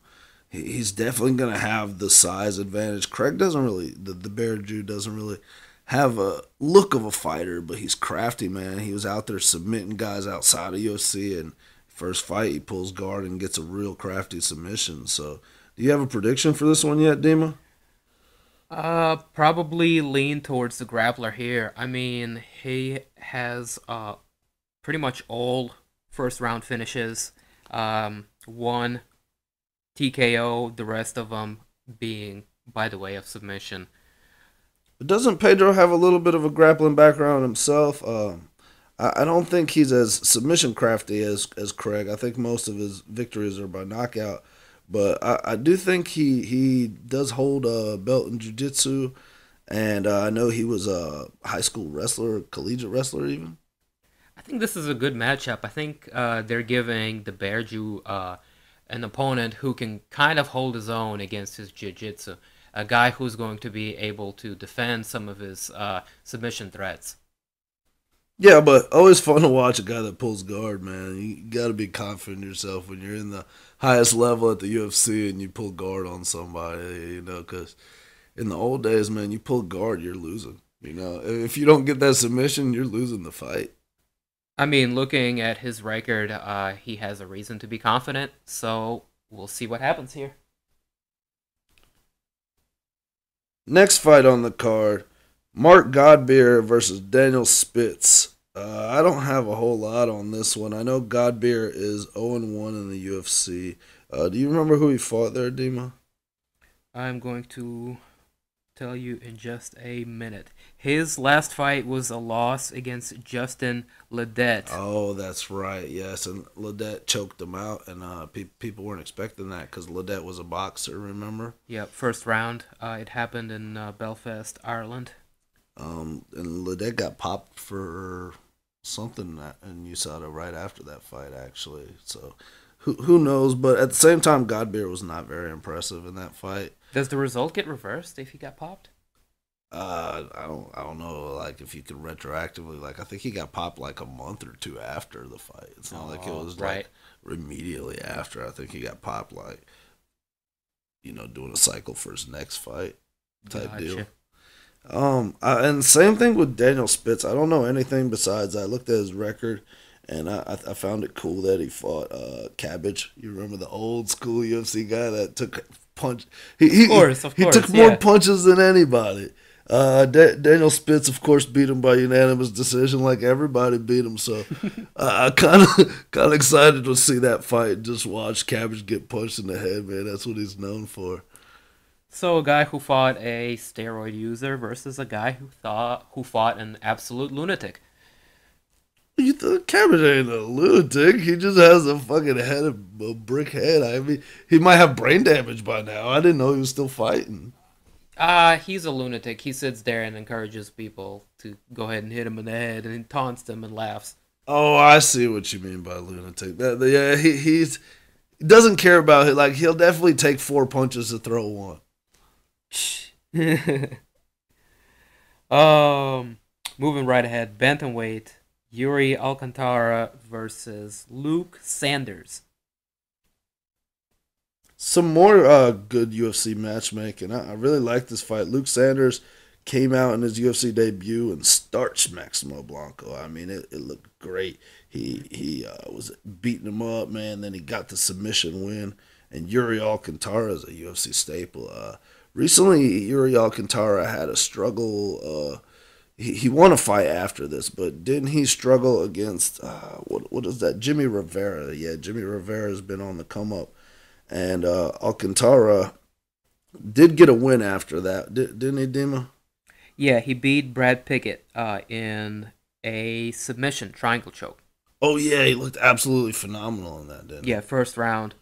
He's definitely gonna have the size advantage. Craig doesn't really, the Bear Jew doesn't really have a look of a fighter, but he's crafty, man. He was out there submitting guys outside of UFC, and first fight he pulls guard and gets a real crafty submission. So, do you have a prediction for this one yet, Dima?
Probably lean towards the grappler here. I mean, he has pretty much all first round finishes. One TKO, the rest of them being by the way of submission.
But doesn't Pedro have a little bit of a grappling background himself? I don't think he's as submission crafty as Craig. I think most of his victories are by knockout. But I do think he does hold a belt in jiu-jitsu. And I know he was a high school wrestler, collegiate wrestler even.
I think this is a good matchup. I think they're giving the Bear Jew an opponent who can kind of hold his own against his jiu-jitsu. A guy who's going to be able to defend some of his submission threats.
Yeah, but always fun to watch a guy that pulls guard, man. You got to be confident in yourself when you're in the highest level at the UFC and you pull guard on somebody, because in the old days, man, you pull guard, you're losing. If you don't get that submission, you're losing the fight.
I mean, looking at his record, he has a reason to be confident. So we'll see what happens here.
Next fight on the card, Mark Godbeer versus Daniel Spitz. I don't have a whole lot on this one. I know Godbeer is 0-1 in the UFC. Do you remember who he fought there, Dima?
I'm going to tell you in just a minute. His last fight was a loss against Justin Ledet.
Oh, that's right. Yes, and Ledet choked him out, and people weren't expecting that because Ledet was a boxer. Remember?
Yep, first round. It happened in Belfast, Ireland.
And Ledet got popped for something in USADA right after that fight, actually. So, who knows? But at the same time, Godbeer was not very impressive in that fight.
Does the result get reversed if he got popped?
I don't know. Like if you could retroactively, like I think he got popped like a month or two after the fight. It's not like it was
right.
like immediately after. I think he got popped like, doing a cycle for his next fight type deal. And same thing with Daniel Spitz. I don't know anything besides I looked at his record, and I found it cool that he fought Cabbage. You remember the old school UFC guy that took punch? Of course, he took more punches than anybody. Daniel Spitz, of course, beat him by unanimous decision, like everybody beat him. So I kind of excited to see that fight and just watch Cabbage get punched in the head, man. That's what he's known for.
So a guy who fought a steroid user versus a guy who fought an absolute lunatic.
You thought Cabbage ain't a lunatic. He just has a fucking head of a brick head. I mean, he might have brain damage by now. I didn't know he was still fighting.
He's a lunatic. He sits there and encourages people to go ahead and hit him in the head, and he taunts them and laughs.
Oh, I see what you mean by lunatic. Yeah, he doesn't care about it. Like he'll definitely take 4 punches to throw one.
Moving right ahead, bantamweight, Yuri Alcantara versus Luke Sanders.
Some more good UFC matchmaking. I really like this fight. Luke Sanders came out in his UFC debut and starched Maximo Blanco. I mean, it looked great. He was beating him up, man. Then he got the submission win. And Yuri Alcantara is a UFC staple. Recently, Yuri Alcantara had a struggle. He won a fight after this, but didn't he struggle against what is that? Jimmy Rivera. Yeah, Jimmy Rivera has been on the come up, and Alcantara did get a win after that, didn't he, Dema?
Yeah, he beat Brad Pickett in a submission triangle choke.
Oh yeah, he looked absolutely phenomenal in that, didn't he?
Yeah, first round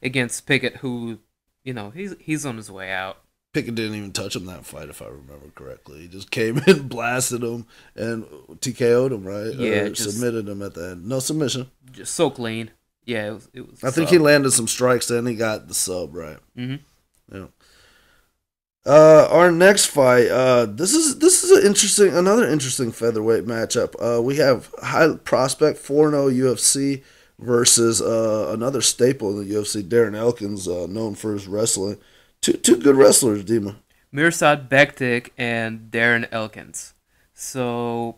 against Pickett, who he's on his way out.
Pickett didn't even touch him that fight, if I remember correctly. He just came in, blasted him, and TKO'd him, right?
Yeah,
or submitted him at the end. No submission.
Just so clean. Yeah, it was.
I think he landed some strikes, then he got the sub, right?
Mm-hmm.
Yeah. Our next fight. This is another interesting featherweight matchup. We have high prospect 4-0 UFC versus another staple in the UFC, Darren Elkins, known for his wrestling. Two good wrestlers, Dima.
Mirsad Bektik and Darren Elkins. So,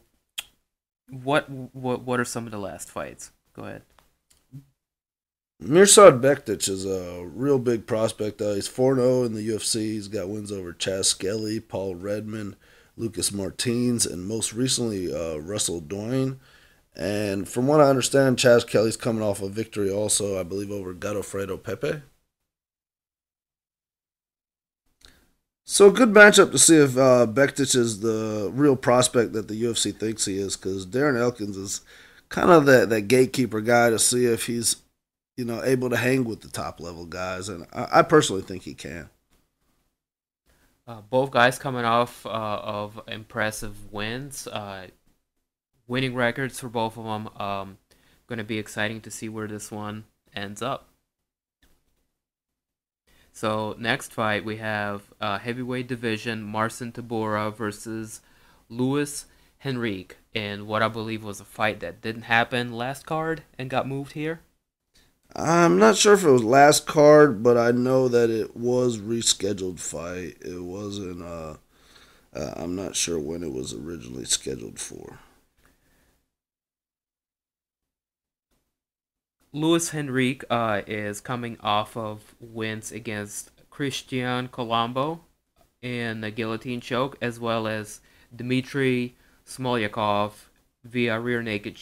what are some of the last fights? Go ahead.
Mirsad Bektic is a real big prospect. He's 4-0 in the UFC. He's got wins over Chaz Skelly, Paul Redmond, Lucas Martins, and most recently Russell Doyne. And from what I understand, Chaz Kelly's coming off a victory also, I believe, over Godofredo Pepe. So a good matchup to see if Bektic is the real prospect that the UFC thinks he is, because Darren Elkins is kind of that gatekeeper guy to see if he's able to hang with the top level guys, and I personally think he can.
Both guys coming off of impressive wins. winning records for both of them. Going to be exciting to see where this one ends up. So next fight we have heavyweight division Marcin Tybura versus Luis Henrique in what I believe was a fight that didn't happen last card and got moved here.
I'm not sure if it was last card, but I know that it was rescheduled fight. It wasn't. I'm not sure when it was originally scheduled for.
Luis Henrique is coming off of wins against Christian Colombo in a guillotine choke, as well as Dmitry Smolyakov via rear naked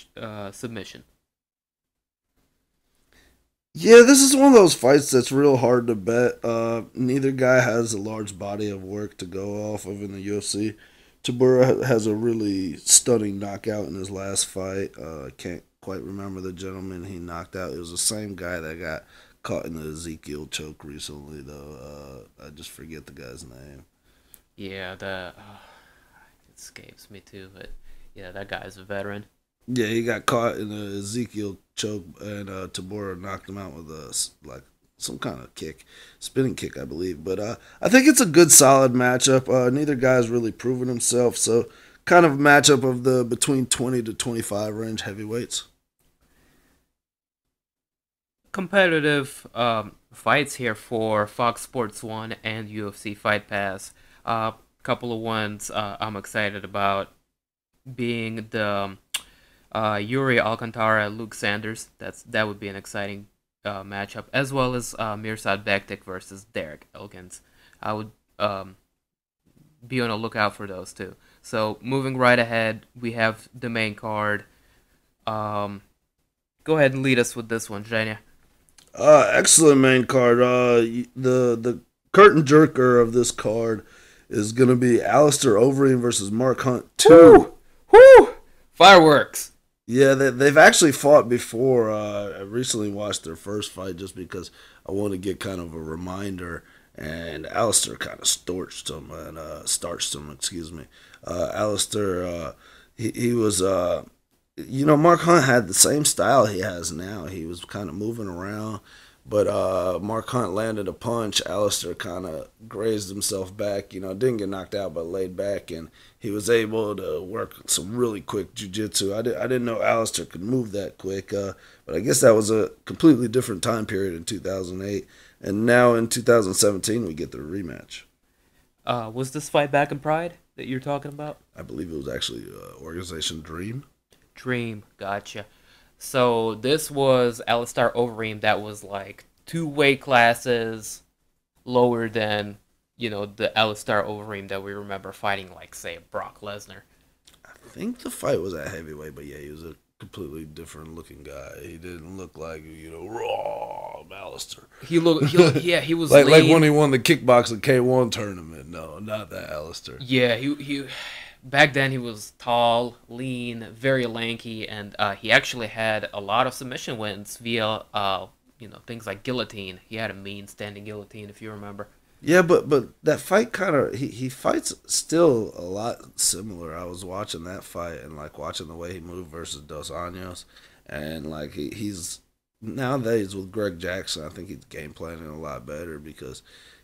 submission.
Yeah, this is one of those fights that's real hard to bet. Neither guy has a large body of work to go off of in the UFC. Tabura has a really stunning knockout in his last fight. I can't quite remember the gentleman he knocked out. It was the same guy that got caught in the Ezekiel choke recently, though. I just forget the guy's name.
Yeah, the it escapes me too, but yeah, that guy's a veteran.
Yeah, he got caught in the Ezekiel choke, and Tabora knocked him out with like some kind of kick, spinning kick, I believe. But I think it's a good, solid matchup. Neither guy's really proven himself, so kind of matchup of the between 20 to 25 range heavyweights.
Competitive fights here for Fox Sports One and UFC Fight Pass. Couple of ones I'm excited about being the Yuri Alcantara, Luke Sanders. That would be an exciting matchup, as well as Mirsad Bektik versus Derek Elkins. I would be on the lookout for those two. So moving right ahead, we have the main card. Go ahead and lead us with this one, Jania.
Excellent main card. The curtain jerker of this card is going to be Alistair Overeem versus Mark Hunt 2.
Woo! Fireworks.
Yeah, they've actually fought before. I recently watched their first fight just because I want to get kind of a reminder. And Alistair kind of starched him. Excuse me. Alistair, he was. Mark Hunt had the same style he has now. He was kind of moving around, but Mark Hunt landed a punch. Alistair kind of grazed himself back. Didn't get knocked out, but laid back, and he was able to work some really quick jiu-jitsu. I didn't know Alistair could move that quick, but I guess that was a completely different time period in 2008. And now in 2017, we get the rematch.
Was this fight back in Pride that you're talking about?
I believe it was actually Organization Dream.
Dream, gotcha. So this was Alistair Overeem that was like two weight classes lower than, the Alistair Overeem that we remember fighting like, say, Brock Lesnar.
I think the fight was at heavyweight, but yeah, he was a completely different looking guy. He didn't look like, raw Alistair.
He looked yeah, he was
like when he won the kickboxing K1 tournament. No, not that Alistair.
Yeah, he back then he was tall, lean, very lanky, and he actually had a lot of submission wins via things like guillotine. He had a mean standing guillotine, if you remember.
Yeah, but that fight kind of he fights still a lot similar. I was watching that fight and like watching the way he moved versus Dos Anjos, and like he's nowadays with Greg Jackson. I think he's game planning a lot better because,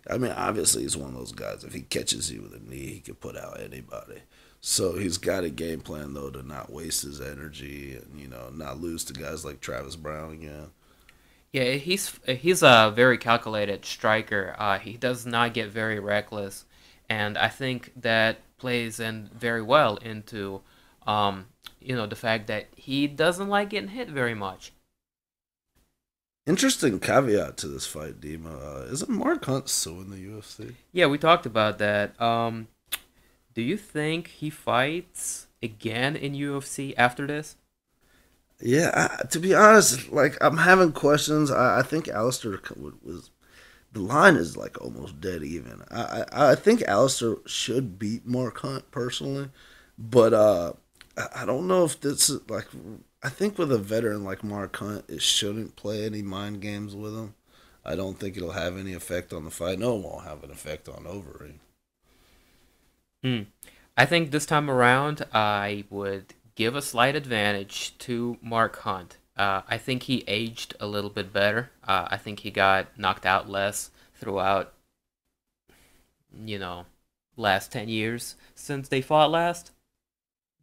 I mean, obviously he's one of those guys. If he catches you with a knee, he can put out anybody. So he's got a game plan though to not waste his energy and not lose to guys like Travis Brown again.
Yeah, he's a very calculated striker. He does not get very reckless, and I think that plays in very well into, the fact that he doesn't like getting hit very much.
Interesting caveat to this fight, Dema. Isn't Mark Hunt still in the UFC?
Yeah, we talked about that. Do you think he fights again in UFC after this?
Yeah, to be honest, like I'm having questions. I think Alistair was the line is like almost dead even. I think Alistair should beat Mark Hunt personally, but I don't know if this is like. I think with a veteran like Mark Hunt, it shouldn't play any mind games with him. I don't think it'll have any effect on the fight. No, it won't have an effect on Overeem.
I think this time around, I would give a slight advantage to Mark Hunt. I think he aged a little bit better. I think he got knocked out less throughout, you know, last 10 years since they fought last.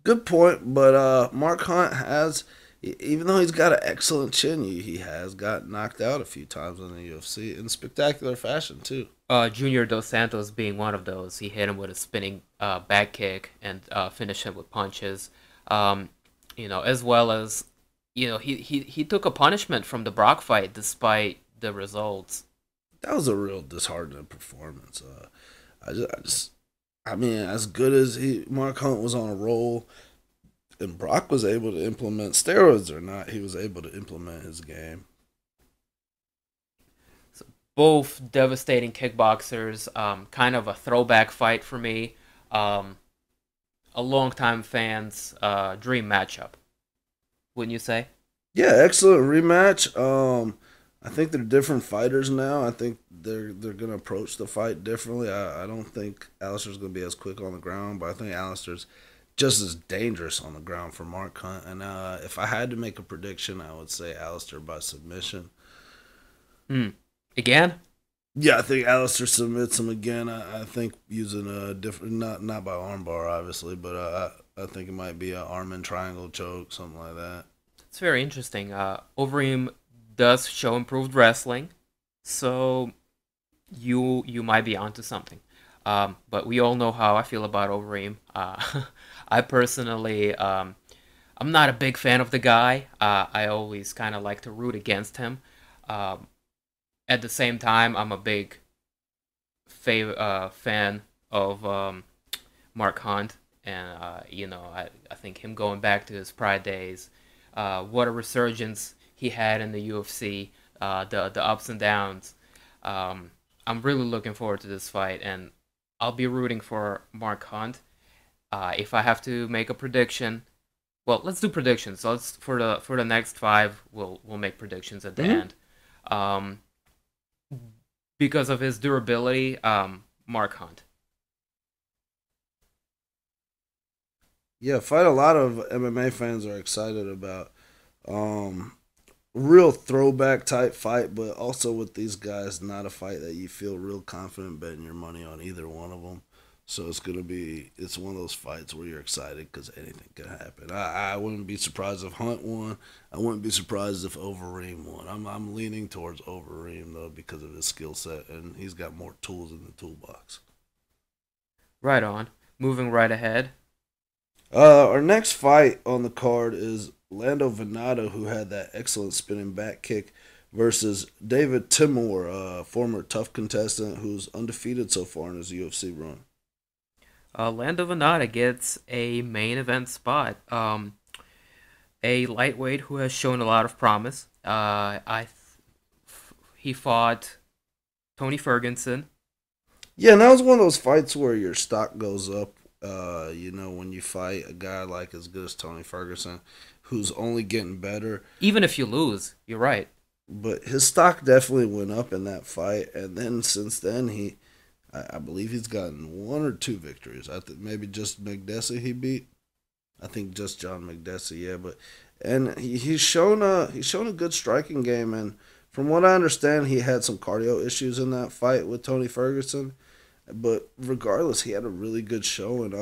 Good point, but Mark Hunt has, even though he's got an excellent chin, he has got knocked out a few times in the UFC in spectacular fashion too.
Junior Dos Santos being one of those. He hit him with a spinning back kick and finished him with punches. Um, as well as, he took a punishment from the Brock fight despite the results.
That was a real disheartening performance. I mean, as good as Mark Hunt was on a roll, and Brock was able to implement steroids or not, he was able to implement his game.
So both devastating kickboxers. Kind of a throwback fight for me. Um, a longtime fan's dream matchup, wouldn't you say?
Yeah, excellent rematch. I think they're different fighters now. I think they're gonna approach the fight differently. I don't think Alistair's gonna be as quick on the ground, but I think Alistair's just as dangerous on the ground for Mark Hunt. And if I had to make a prediction, I would say Alistair by submission.
Hmm. Again?
Yeah, I think Alistair submits him again. I think using a different, not by armbar obviously, but I think it might be an arm and triangle choke, something like that.
It's very interesting. Overeem does show improved wrestling, so you might be onto something. But we all know how I feel about Overeem. I personally, I'm not a big fan of the guy. I always kind of like to root against him. Um, at the same time, I'm a big fan of Mark Hunt, and I think him going back to his Pride days, what a resurgence he had in the UFC, the ups and downs. Um, I'm really looking forward to this fight, and I'll be rooting for Mark Hunt. If I have to make a prediction, well, let's do predictions. So let's for the next five, we'll make predictions at the
Mm-hmm.
end. Um, because of his durability, Mark Hunt.
Yeah, fight a lot of MMA fans are excited about. Um, Real throwback type fight, but also with these guys, not a fight that you feel real confident betting your money on either one of them. So it's one of those fights where you're excited because anything can happen. I wouldn't be surprised if Hunt won. I wouldn't be surprised if Overeem won. I'm leaning towards Overeem though because of his skill set and he's got more tools in the toolbox.
Right on. Moving right ahead.
Our next fight on the card is Lando Venado, who had that excellent spinning back kick, versus David Timur, a former tough contestant who's undefeated so far in his UFC run.
Lando Venata gets a main event spot. A lightweight who has shown a lot of promise. He fought Tony Ferguson.
Yeah, and that was one of those fights where your stock goes up. When you fight a guy like as good as Tony Ferguson, who's only getting better.
Even if you lose, you're right.
But his stock definitely went up in that fight, and then since then I believe he's gotten one or two victories. I think maybe just McDessie he beat. I think just John McDessie, yeah. But and he's shown a good striking game, and from what I understand, he had some cardio issues in that fight with Tony Ferguson. But regardless, he had a really good showing.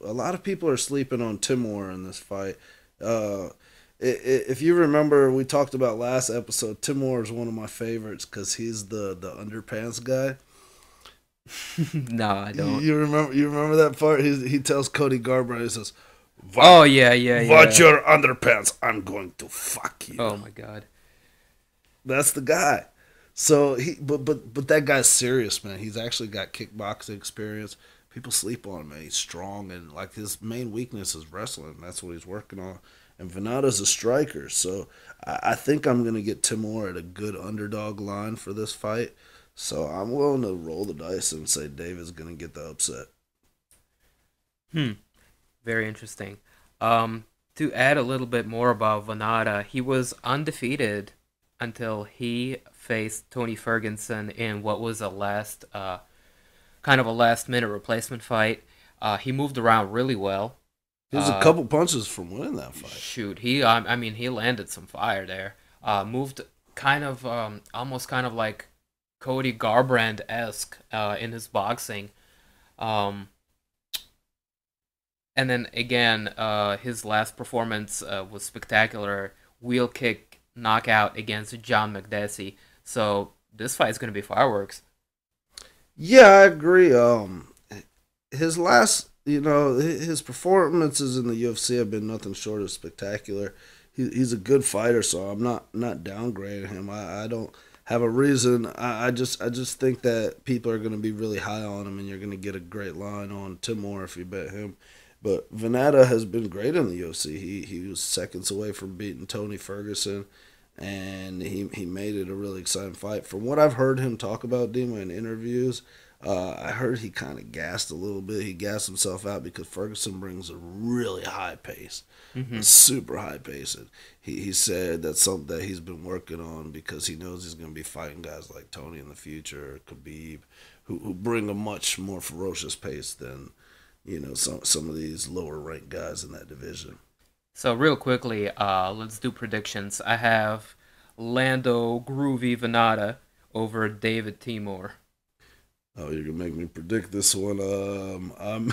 A lot of people are sleeping on Timur in this fight. Uh, if you remember, we talked about last episode. Timur is one of my favorites because he's the underpants guy.
No, I don't.
You remember that part? He tells Cody Garbrandt, he says,
Oh yeah, yeah,
"Watch
yeah.
your underpants. I'm going to fuck you."
Oh my god.
That's the guy. So but that guy's serious, man. He's actually got kickboxing experience. People sleep on him, man. He's strong and like his main weakness is wrestling. That's what he's working on. And Venata's a striker, so I think I'm gonna get Timur at a good underdog line for this fight. So I'm willing to roll the dice and say David's gonna get the upset.
Hmm. Very interesting. To add a little bit more about Vanada, he was undefeated until he faced Tony Ferguson in what was a kind of a last minute replacement fight. He moved around really well.
He was a couple punches from winning that fight.
Shoot, I mean, he landed some fire there. Moved kind of, almost kind of like Cody Garbrandt esque in his boxing. Um, and then again, his last performance was spectacular. Wheel kick knockout against John McDessie. So this fight is going to be fireworks.
Yeah, I agree. His last, his performances in the UFC have been nothing short of spectacular. He's a good fighter, so I'm not downgrading him. I don't have a reason. I just think that people are going to be really high on him, and you're going to get a great line on Timur if you bet him. But Veneta has been great in the UFC. He was seconds away from beating Tony Ferguson, and he made it a really exciting fight. From what I've heard him talk about Dema in interviews, I heard he kind of gassed a little bit. He gassed himself out because Ferguson brings a really high pace, a super high pace. And he said that's something that he's been working on because he knows he's going to be fighting guys like Tony in the future, or Khabib, who bring a much more ferocious pace than some of these lower ranked guys in that division.
So real quickly, let's do predictions. I have Lando Groovy Venata over David Timur.
Oh, you're gonna make me predict this one. I'm I'm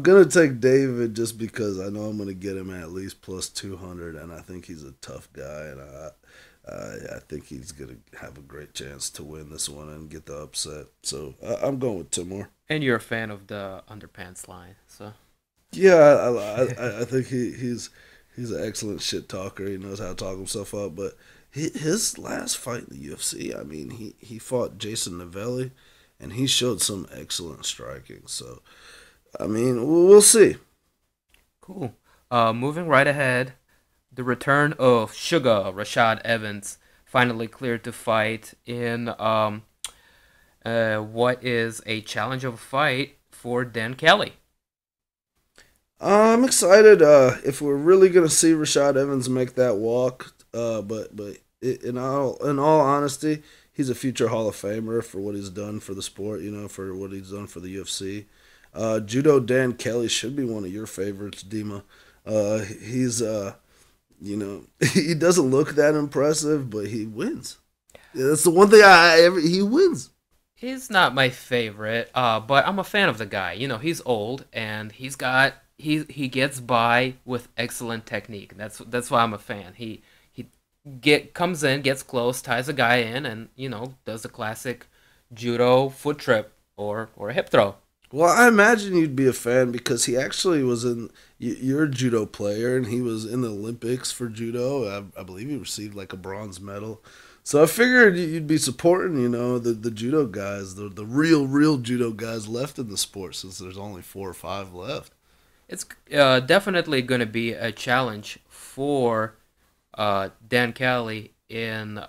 gonna take David just because I know I'm gonna get him at least plus 200, and I think he's a tough guy, and I think he's gonna have a great chance to win this one and get the upset. So I'm going with Timur.
And you're a fan of the underpants line, so.
Yeah, I think he's an excellent shit talker. He knows how to talk himself up. But his last fight in the UFC, I mean, he fought Jason Novelli, and he showed some excellent striking. So, I mean, we'll see.
Cool. Moving right ahead, the return of Sugar Rashad Evans finally cleared to fight in what is a challenge of a fight for Dan Kelly.
I'm excited. If we're really gonna see Rashad Evans make that walk, but in all honesty, he's a future Hall of Famer for what he's done for the sport. For what he's done for the UFC. Judo Dan Kelly should be one of your favorites, Dima. He's he doesn't look that impressive, but he wins. Yeah, that's the one thing he wins.
He's not my favorite, but I'm a fan of the guy. He's old and he gets by with excellent technique. That's why I'm a fan. He comes in, gets close, ties a guy in, and does the classic judo foot trip or a hip throw.
Well, I imagine you'd be a fan because he actually was in. You're a judo player, and he was in the Olympics for judo. I believe he received like a bronze medal. So I figured you'd be supporting, the judo guys, the real judo guys left in the sport, since there's only 4 or 5 left.
It's definitely going to be a challenge for Dan Kelly in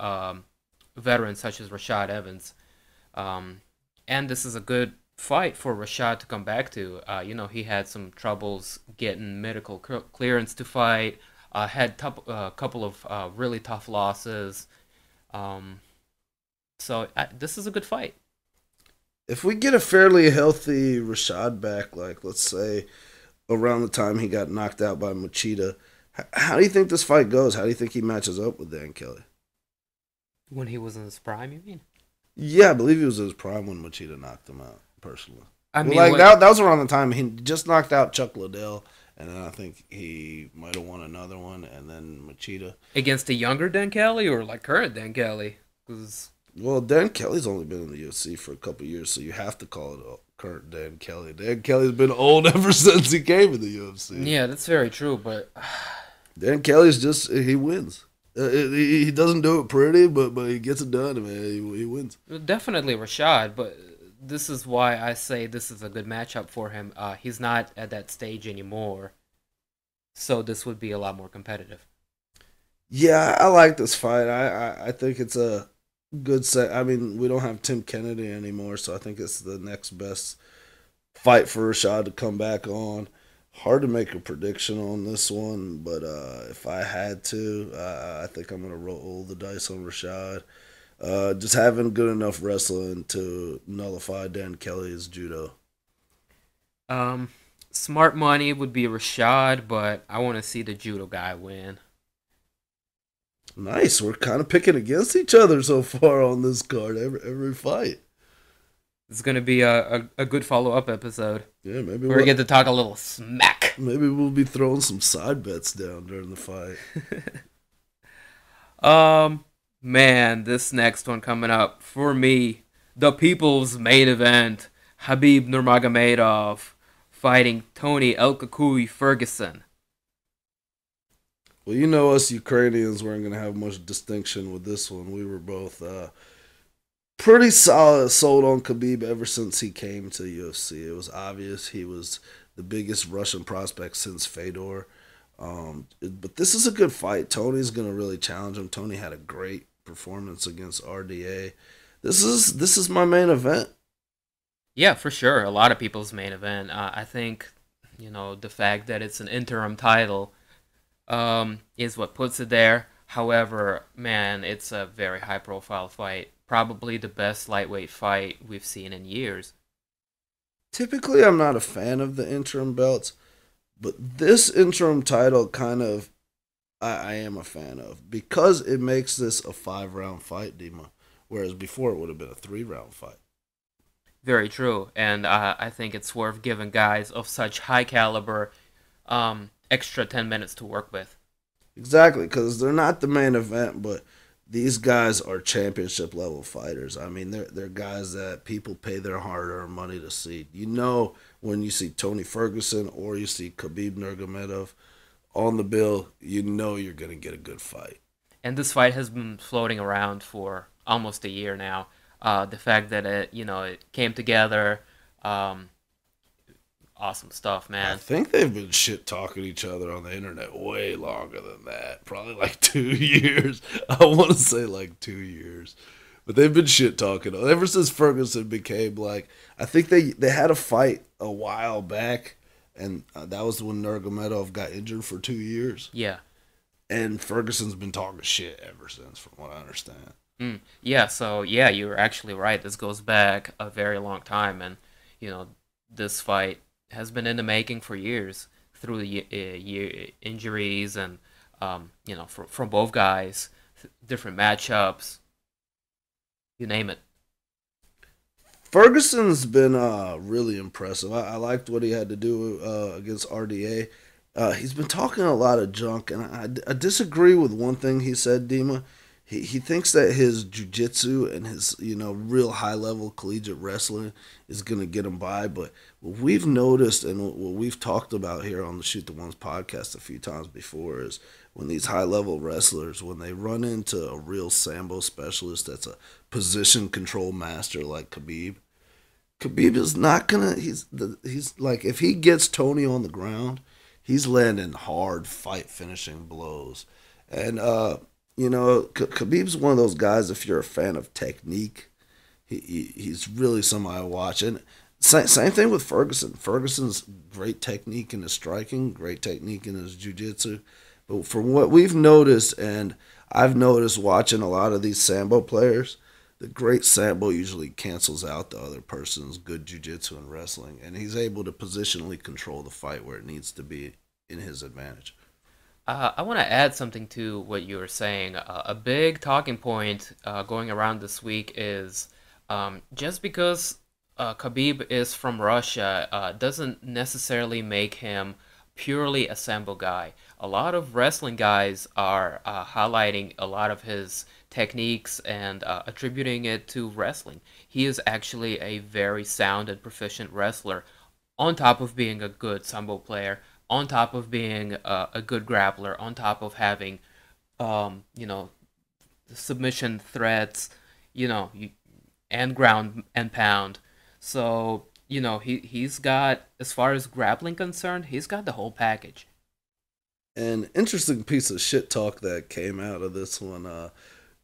veterans such as Rashad Evans. And this is a good fight for Rashad to come back to. He had some troubles getting medical clearance to fight, had a couple of really tough losses. So this is a good fight.
If we get a fairly healthy Rashad back, like let's say around the time he got knocked out by Machida, how do you think this fight goes? How do you think he matches up with Dan Kelly?
When he was in his prime, you mean?
Yeah, I believe he was in his prime when Machida knocked him out, personally.
I mean,
that was around the time he just knocked out Chuck Liddell, and then I think he might have won another one, and then Machida.
Against a younger Dan Kelly or like current Dan Kelly?
Well, Dan Kelly's only been in the UFC for a couple of years, so you have to call it a current Dan Kelly. Dan Kelly's been old ever since he came in the UFC.
Yeah, that's very true, but
Dan Kelly's he wins. He doesn't do it pretty, but he gets it done, man. He wins.
Definitely Rashad, but this is why I say this is a good matchup for him. He's not at that stage anymore, so this would be a lot more competitive.
Yeah, I like this fight. I think it's a good set. I mean, we don't have Tim Kennedy anymore, so I think it's the next best fight for Rashad to come back on. Hard to make a prediction on this one, but if I had to, I think I'm going to roll the dice on Rashad. Just having good enough wrestling to nullify Dan Kelly's judo.
Smart money would be Rashad, but I want to see the judo guy win.
Nice. We're kind of picking against each other so far on this card. Every fight.
It's gonna be a good follow up episode.
Yeah, maybe
We're gonna get to talk a little smack.
maybe we'll be throwing some side bets down during the fight.
Man, this next one coming up for me, the people's main event: Habib Nurmagomedov fighting Tony El Kakui Ferguson.
Well, you know us Ukrainians weren't going to have much distinction with this one. We were both pretty solid sold on Khabib ever since he came to UFC. It was obvious he was the biggest Russian prospect since Fedor. But this is a good fight. Tony's going to really challenge him. Tony had a great performance against RDA. This is my main event.
Yeah, for sure. A lot of people's main event. I think, the fact that it's an interim title is what puts it there. However, man, it's a very high profile fight. Probably the best lightweight fight we've seen in years.
Typically, I'm not a fan of the interim belts, but this interim title kind of I am a fan of because it makes this a 5-round fight, Dima. Whereas before it would have been a 3-round fight.
Very true, and I think it's worth giving guys of such high caliber extra 10 minutes to work with.
Exactly, because they're not the main event, but these guys are championship level fighters. I mean, they're guys that people pay their hard-earned money to see. You know, when you see Tony Ferguson or you see Khabib Nurmagomedov on the bill, you know you're gonna get a good fight.
And this fight has been floating around for almost a year now. The fact that it came together, awesome stuff,
I
man.
think they've been shit talking each other on the internet way longer than that. Probably like 2 years. I want to say like 2 years. But they've been shit talking ever since Ferguson became like. I think they had a fight a while back, and that was when Nurmagomedov got injured for 2 years.
Yeah.
And Ferguson's been talking shit ever since, from what I understand.
Yeah, so yeah, you're actually right. This goes back a very long time, and this fight has been in the making for years through the year injuries and from both guys, different matchups, you name it.
Ferguson's been really impressive. I liked what he had to do against RDA. He's been talking a lot of junk, and I disagree with one thing he said, Dima. He thinks that his jiu-jitsu and his real high-level collegiate wrestling is going to get him by. But what we've noticed and what we've talked about here on the Shoot the Ones podcast a few times before is when these high-level wrestlers, when they run into a real Sambo specialist that's a position control master like Khabib is not going to – he's like if he gets Tony on the ground, he's landing hard fight-finishing blows. And Khabib's one of those guys, if you're a fan of technique, he's really somebody to watch. And same thing with Ferguson. Ferguson's great technique in his striking, great technique in his jiu-jitsu. But from what we've noticed, and I've noticed watching a lot of these Sambo players, the great Sambo usually cancels out the other person's good jiu-jitsu and wrestling. And he's able to positionally control the fight where it needs to be in his advantage.
I want to add something to what you were saying. A big talking point going around this week is just because Khabib is from Russia doesn't necessarily make him purely a Sambo guy. A lot of wrestling guys are highlighting a lot of his techniques and attributing it to wrestling. He is actually a very sound and proficient wrestler, on top of being a good Sambo player, on top of being a good grappler, on top of having, submission threats, and ground and pound. So, he's got, as far as grappling concerned, he's got the whole package.
An interesting piece of shit talk that came out of this one.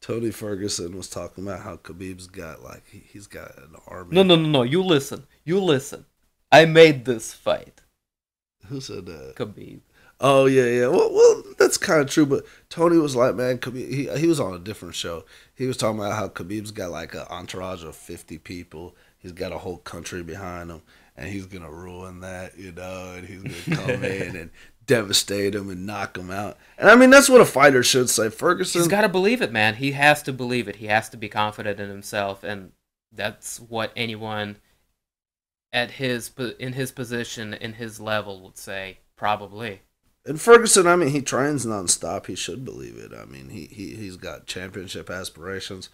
Tony Ferguson was talking about how Khabib's got he's got an army.
No. You listen. I made this fight.
Who said that?
Khabib.
Oh yeah. Well, that's kind of true. But Tony was like, man, Khabib. He was on a different show. He was talking about how Khabib's got like an entourage of 50 people. He's got a whole country behind him, and he's gonna ruin that, and he's gonna come in and devastate him and knock him out. And I mean, that's what a fighter should say.
He's
Ferguson,
got to believe it, man. He has to believe it. He has to be confident in himself, and that's what anyone at his in his position, in his level, would say. Probably.
and Ferguson, I mean, he trains nonstop. He should believe it. I mean, he's got championship aspirations.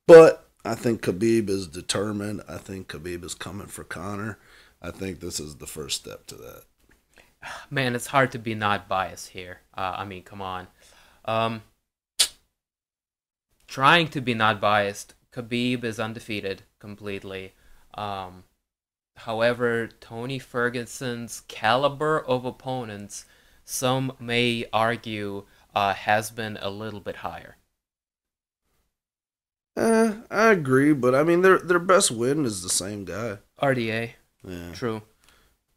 But I think Khabib is determined. I think Khabib is coming for Connor. I think this is the first step to that.
Man, it's hard to be not biased here. I mean, come on. Um, Trying to be not biased, Khabib is undefeated completely. Um, However, Tony Ferguson's caliber of opponents, some may argue, has been a little bit higher.
I agree, but I mean, their best win is the same guy.
RDA,
Yeah,
true.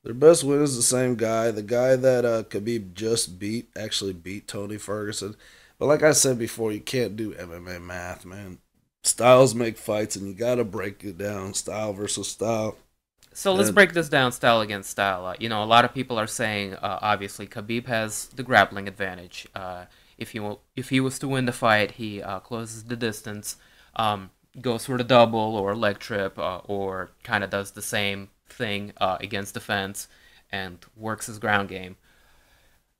their best win is the same guy. The guy that Khabib just beat actually beat Tony Ferguson. But like I said before, you can't do MMA math, man. Styles make fights, and you gotta break it down, style versus style.
So let's
And
break this down style against style. A lot of people are saying, obviously, Khabib has the grappling advantage. If he was to win the fight, he closes the distance, goes for the double or leg trip, or kind of does the same thing against the fence and works his ground game.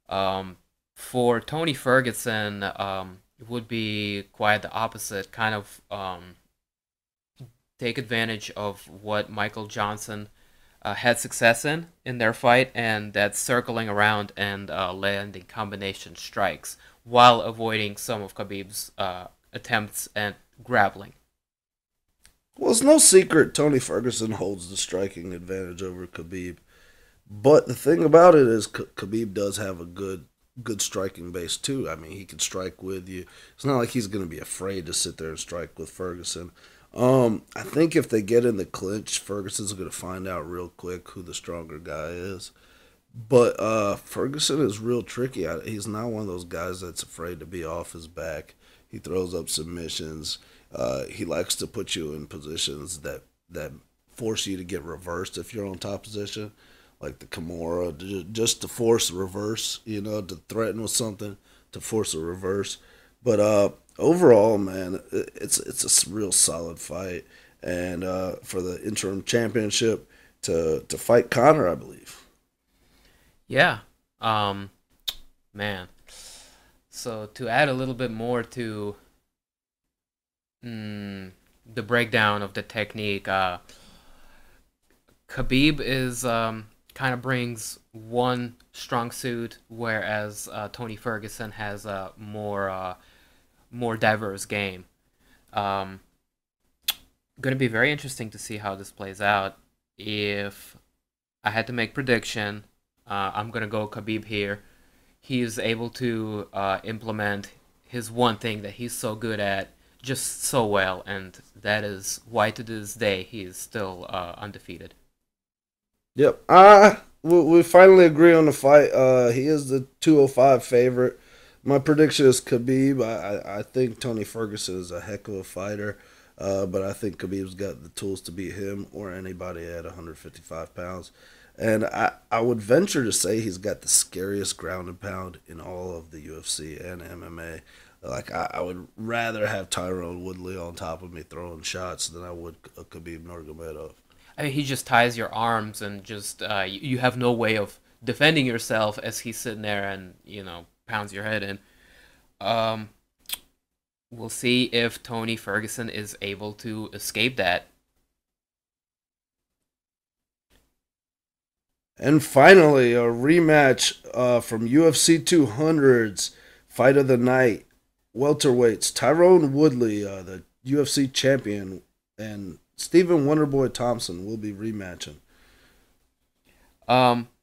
Um, for Tony Ferguson, it would be quite the opposite. Kind of take advantage of what Michael Johnson had success in their fight, and that's circling around and landing combination strikes while avoiding some of Khabib's attempts at grappling.
well, it's no secret Tony Ferguson holds the striking advantage over Khabib. But the thing about it is, Khabib does have a good striking base too. I mean, he can strike with you. It's not like he's going to be afraid to sit there and strike with Ferguson. I think if they get in the clinch, Ferguson's going to find out real quick who the stronger guy is. But Ferguson is real tricky. He's not one of those guys that's afraid to be off his back. He throws up submissions. He likes to put you in positions that force you to get reversed if you're on top position, like the Kimura, just to force a reverse. To threaten with something to force a reverse. But overall, man, it's a real solid fight, and for the interim championship to fight Connor, I believe.
Yeah, um, man. So to add a little bit more to the breakdown of the technique, Khabib is kind of brings one strong suit, whereas Tony Ferguson has a more diverse game. Um, Going to be very interesting to see how this plays out. If I had to make prediction, I'm gonna go Khabib here. He is able to implement his one thing that he's so good at just so well, and that is why to this day he is still undefeated.
Yep. We finally agree on the fight. He is the 205 favorite. My prediction is Khabib. I think Tony Ferguson is a heck of a fighter, but I think Khabib's got the tools to beat him or anybody at 155 pounds. And I would venture to say he's got the scariest ground and pound in all of the UFC and MMA. Like, I would rather have Tyrone Woodley on top of me throwing shots than I would a Khabib Nurmagomedov.
I mean, he just ties your arms and just you have no way of defending yourself as he's sitting there and pounds your head in. Um, we'll see if Tony Ferguson is able to escape that.
And finally, a rematch from UFC 200's Fight of the Night. Welterweights Tyrone Woodley, the UFC champion, and Stephen Wonderboy Thompson will be rematching.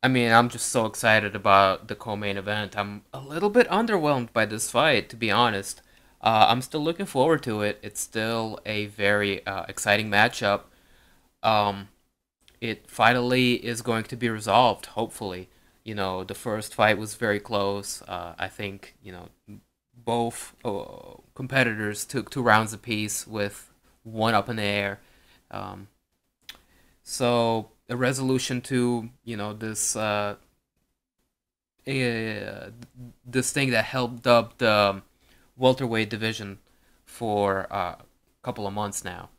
I mean, I'm just so excited about the co-main event. I'm a little bit underwhelmed by this fight, to be honest. I'm still looking forward to it. It's still a very exciting matchup. Um, it finally is going to be resolved, hopefully. The first fight was very close. I think, both competitors took 2 rounds apiece with one up in the air. Um, so a resolution to this this thing that helped up the welterweight division for a couple of months now.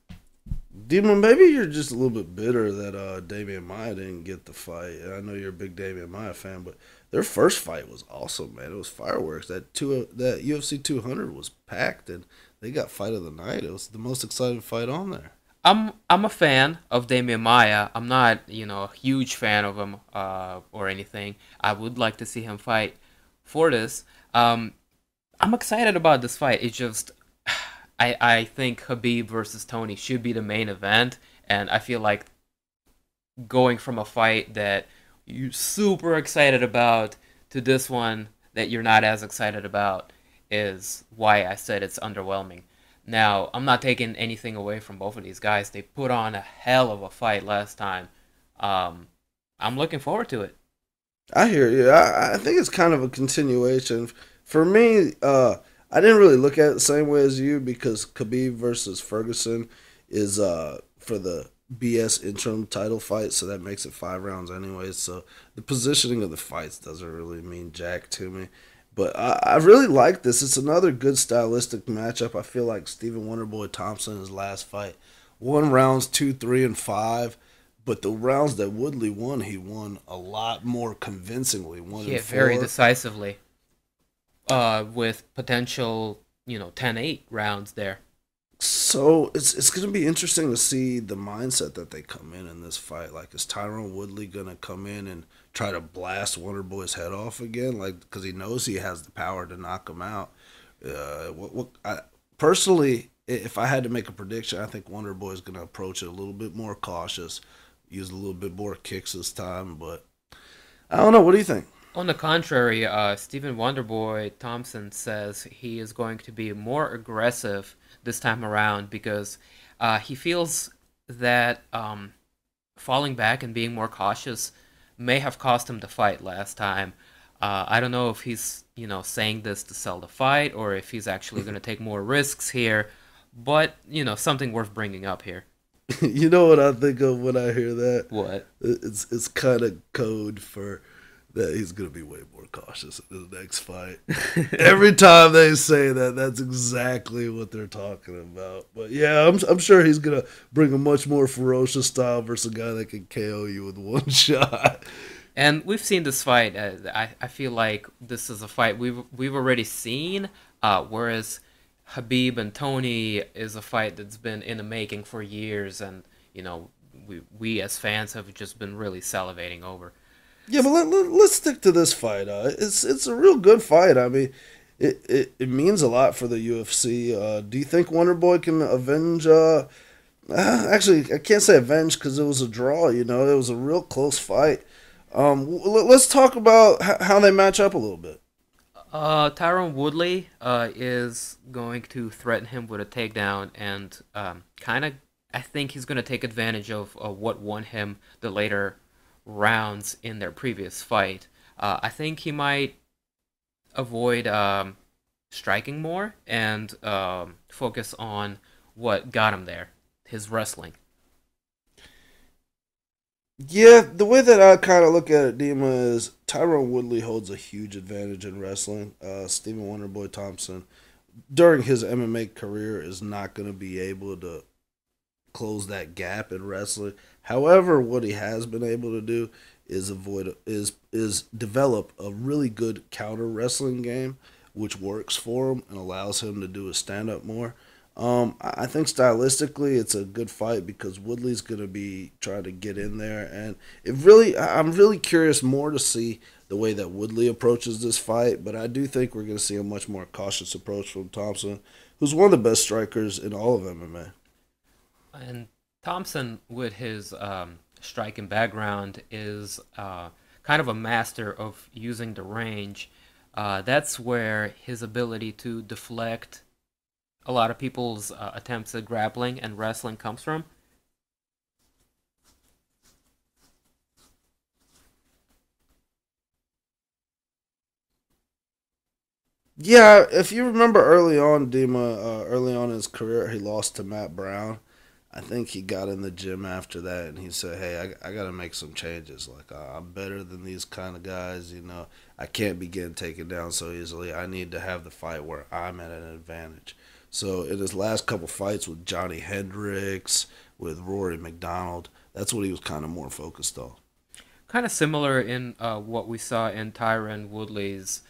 Demon, maybe you're just a little bit bitter that Damian Maya didn't get the fight. I know you're a big Damian Maya fan, but their first fight was awesome, man. It was fireworks. That UFC 200 was packed, and they got fight of the night. It was the most exciting fight on there.
I'm a fan of Damian Maya. I'm not a huge fan of him or anything. I would like to see him fight for this. I'm excited about this fight. It just I think Khabib versus Tony should be the main event, and I feel like going from a fight that you're super excited about to this one that you're not as excited about is why I said it's underwhelming. Now, I'm not taking anything away from both of these guys. They put on a hell of a fight last time. Um, I'm looking forward to it.
I hear you. I think it's kind of a continuation. For me, I didn't really look at it the same way as you because Khabib versus Ferguson is for the BS interim title fight, so that makes it 5 rounds anyways. So the positioning of the fights doesn't really mean jack to me. But I really like this. It's another good stylistic matchup. I feel like Stephen Wonderboy Thompson, his last fight, won rounds 2, 3, and 5. But the rounds that Woodley won, he won a lot more convincingly. One and
Yeah, very
four.
decisively. With potential, 10-8 rounds there.
So it's gonna be interesting to see the mindset that they come in this fight. Like, is Tyrone Woodley gonna come in and try to blast Wonderboy's head off again? Like, because he knows he has the power to knock him out. Personally, if I had to make a prediction, I think Wonderboy is gonna approach it a little bit more cautious, use a little bit more kicks this time. But I don't know. What do you think?
On the contrary, Stephen Wonderboy Thompson says he is going to be more aggressive this time around because he feels that falling back and being more cautious may have cost him the fight last time. I don't know if he's saying this to sell the fight or if he's actually going to take more risks here, but something worth bringing up here.
You know what I think of when I hear that?
What?
It's kind of code for that he's gonna be way more cautious in the next fight. Every time they say that, that's exactly what they're talking about. But yeah, I'm sure he's gonna bring a much more ferocious style versus a guy that can KO you with one shot.
And we've seen this fight. I feel like this is a fight we've already seen. Whereas Habib and Tony is a fight that's been in the making for years, and we as fans have just been really salivating over.
Yeah, but let's stick to this fight. It's a real good fight. I mean, it means a lot for the UFC. Do you think Wonderboy can avenge? Actually, I can't say avenge because it was a draw. It was a real close fight. Let's talk about how they match up a little bit.
Tyrone Woodley is going to threaten him with a takedown, and kind of, I think he's going to take advantage of what won him the later rounds in their previous fight. I think he might avoid striking more and focus on what got him there, his wrestling.
Yeah, the way that I kind of look at it, Dima, is Tyrone Woodley holds a huge advantage in wrestling. Stephen Wonderboy Thompson, during his MMA career, is not going to be able to close that gap in wrestling. However, what he has been able to do is develop a really good counter wrestling game, which works for him and allows him to do his stand up more. I think stylistically it's a good fight because Woodley's gonna be trying to get in there, and I'm really curious more to see the way that Woodley approaches this fight. But I do think we're gonna see a much more cautious approach from Thompson, who's one of the best strikers in all of MMA.
And Thompson, with his striking background, is kind of a master of using the range. That's where his ability to deflect a lot of people's attempts at grappling and wrestling comes from.
Yeah, if you remember early on, Dima, early on in his career, he lost to Matt Brown. I think he got in the gym after that and he said, "Hey, I got to make some changes. Like I'm better than these kind of guys. I can't be getting taken down so easily. I need to have the fight where I'm at an advantage." So in his last couple fights with Johnny Hendricks, with Rory McDonald, that's what he was kind of more focused on.
Kind of similar in what we saw in Tyron Woodley's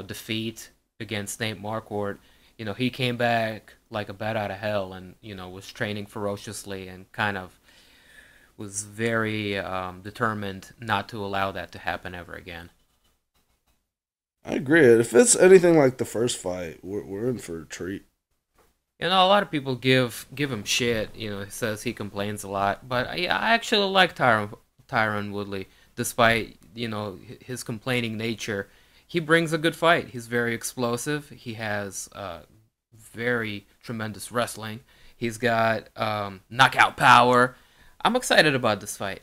defeat against Nate Marquardt. He came back like a bat out of hell and was training ferociously and kind of was very determined not to allow that to happen ever again.
I agree. If it's anything like the first fight, we're in for a treat.
A lot of people give him shit. He says he complains a lot, but I actually like Tyron Woodley, despite his complaining nature. He brings a good fight. He's very explosive. He has very tremendous wrestling. He's got knockout power. I'm excited about this fight.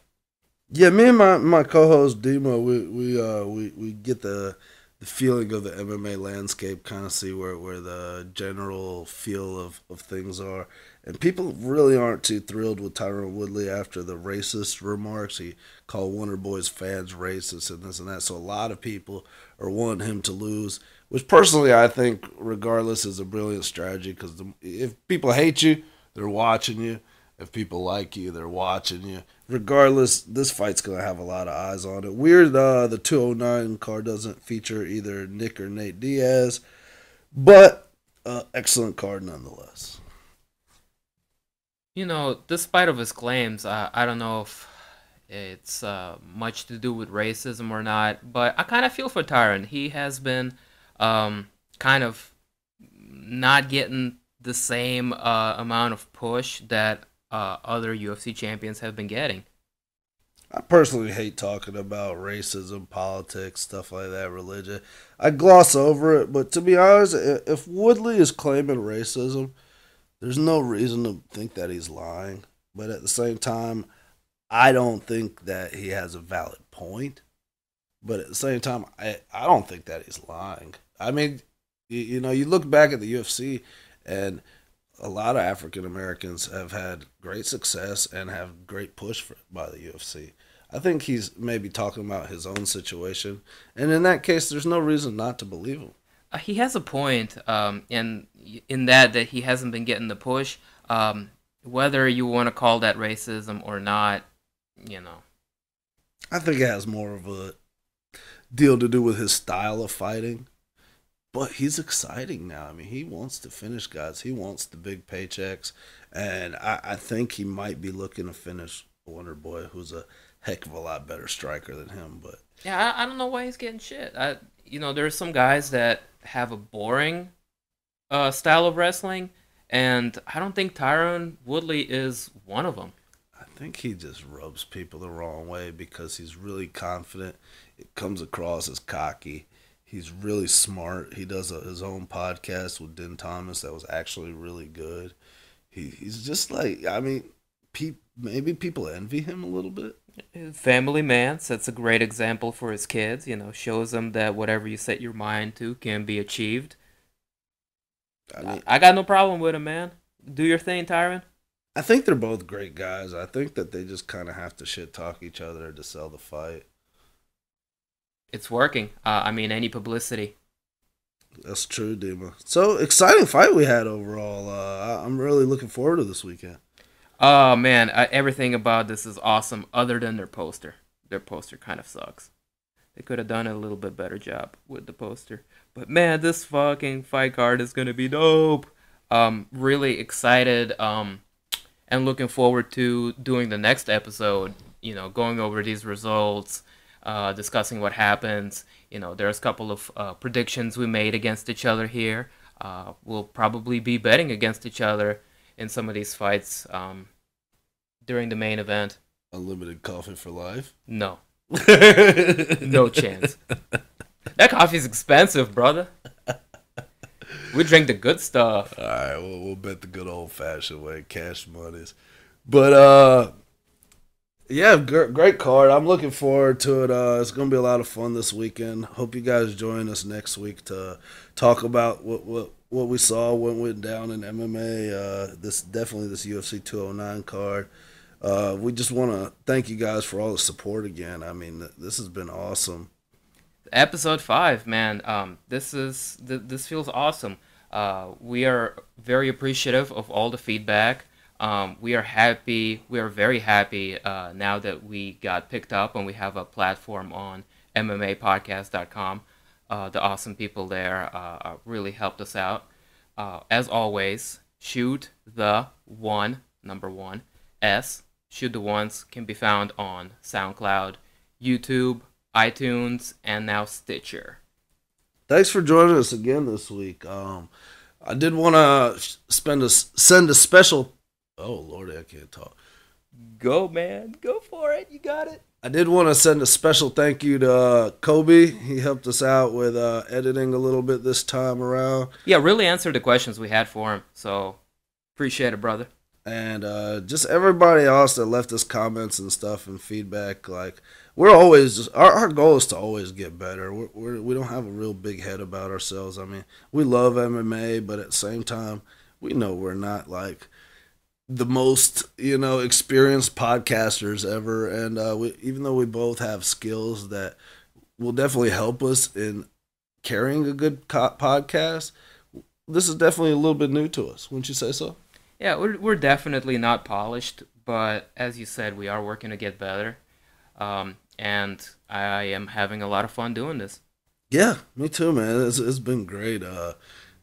Yeah, me and my co-host Demo, we get the feeling of the MMA landscape, kind of see where the general feel of things are. And people really aren't too thrilled with Tyron Woodley after the racist remarks. He called Wonder Boy's fans racist and this and that. So a lot of people are wanting him to lose, which personally I think, regardless, is a brilliant strategy because if people hate you, they're watching you. If people like you, they're watching you. Regardless, this fight's going to have a lot of eyes on it. Weird the 209 card doesn't feature either Nick or Nate Diaz, but excellent card nonetheless.
Despite of his claims, I don't know if it's much to do with racism or not, but I kind of feel for Tyron. He has been kind of not getting the same amount of push that other UFC champions have been getting.
I personally hate talking about racism, politics, stuff like that, religion. I gloss over it, but to be honest, if Woodley is claiming racism, there's no reason to think that he's lying. But at the same time, I don't think that he has a valid point. But at the same time, I don't think that he's lying. I mean, you look back at the UFC and a lot of African Americans have had great success and have great push by the UFC. I think he's maybe talking about his own situation, and in that case, there's no reason not to believe him.
He has a point, in that he hasn't been getting the push. Whether you want to call that racism or not,
I think it has more of a deal to do with his style of fighting. But he's exciting now. I mean, he wants to finish guys. He wants the big paychecks. And I think he might be looking to finish Wonder Boy, who's a heck of a lot better striker than him. But
yeah, I don't know why he's getting shit. There's some guys that have a boring style of wrestling, and I don't think Tyron Woodley is one of them.
I think he just rubs people the wrong way because he's really confident. It comes across as cocky. He's really smart. He does his own podcast with Den Thomas that was actually really good. He's just like, I mean, maybe people envy him a little bit.
Family man sets a great example for his kids. Shows them that whatever you set your mind to can be achieved. I got no problem with him, man. Do your thing, Tyron.
I think they're both great guys. I think that they just kind of have to shit talk each other to sell the fight.
It's working. Any publicity.
That's true, Dima. So, exciting fight we had overall. I'm really looking forward to this weekend.
Oh, man. Everything about this is awesome other than their poster. Their poster kind of sucks. They could have done a little bit better job with the poster. But, man, this fucking fight card is going to be dope. Really excited and looking forward to doing the next episode, going over these results, discussing what happens. There's a couple of predictions we made against each other here. We'll probably be betting against each other in some of these fights during the main event.
Unlimited coffee for life?
No. No chance. That coffee's expensive, brother. We drink the good stuff.
All right, we'll bet the good old-fashioned way, cash monies. But, yeah, great card. I'm looking forward to it. It's going to be a lot of fun this weekend. Hope you guys join us next week to talk about what what we saw, what went down in MMA. This UFC 209 card. We just want to thank you guys for all the support again. I mean, this has been awesome.
Episode 5, man. This feels awesome. We are very appreciative of all the feedback. We are happy. We are very happy now that we got picked up and we have a platform on MMApodcast.com. The awesome people there really helped us out. As always, Shoot the One, number 1, S. Shoot the Ones can be found on SoundCloud, YouTube, iTunes, and now Stitcher.
Thanks for joining us again this week. I did want to send a special. Oh Lordy, I can't talk.
Go, man. Go for it. You got it.
I did want to send a special thank you to Kobe. He helped us out with editing a little bit this time around.
Yeah, really answered the questions we had for him. So appreciate it, brother.
And just everybody else that left us comments and stuff and feedback. Like, we're always our goal is to always get better. We don't have a real big head about ourselves. I mean, we love MMA, but at the same time, we know we're not like the most experienced podcasters ever. And even though we both have skills that will definitely help us in carrying a good podcast, this is definitely a little bit new to us. Wouldn't you say so?
Yeah, we're definitely not polished, but as you said, we are working to get better. And I am having a lot of fun doing this.
Yeah, me too, man. It's been great.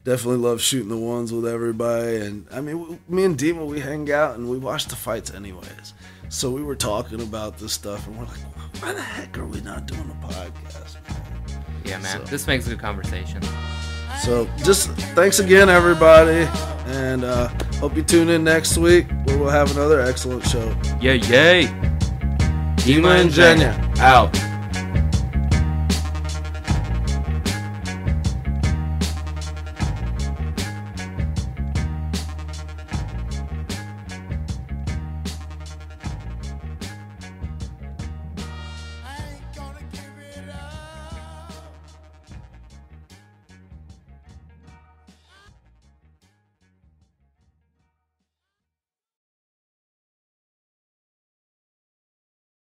Definitely love shooting the ones with everybody. And, I mean, me and Dema, we hang out and we watch the fights anyways. So we were talking about this stuff, and we're like, why the heck are we not doing a podcast, man?
Yeah, man. This makes a good conversation.
So just thanks again, everybody. And hope you tune in next week where we'll have another excellent show.
Yay, yay.
Genya and Dema out.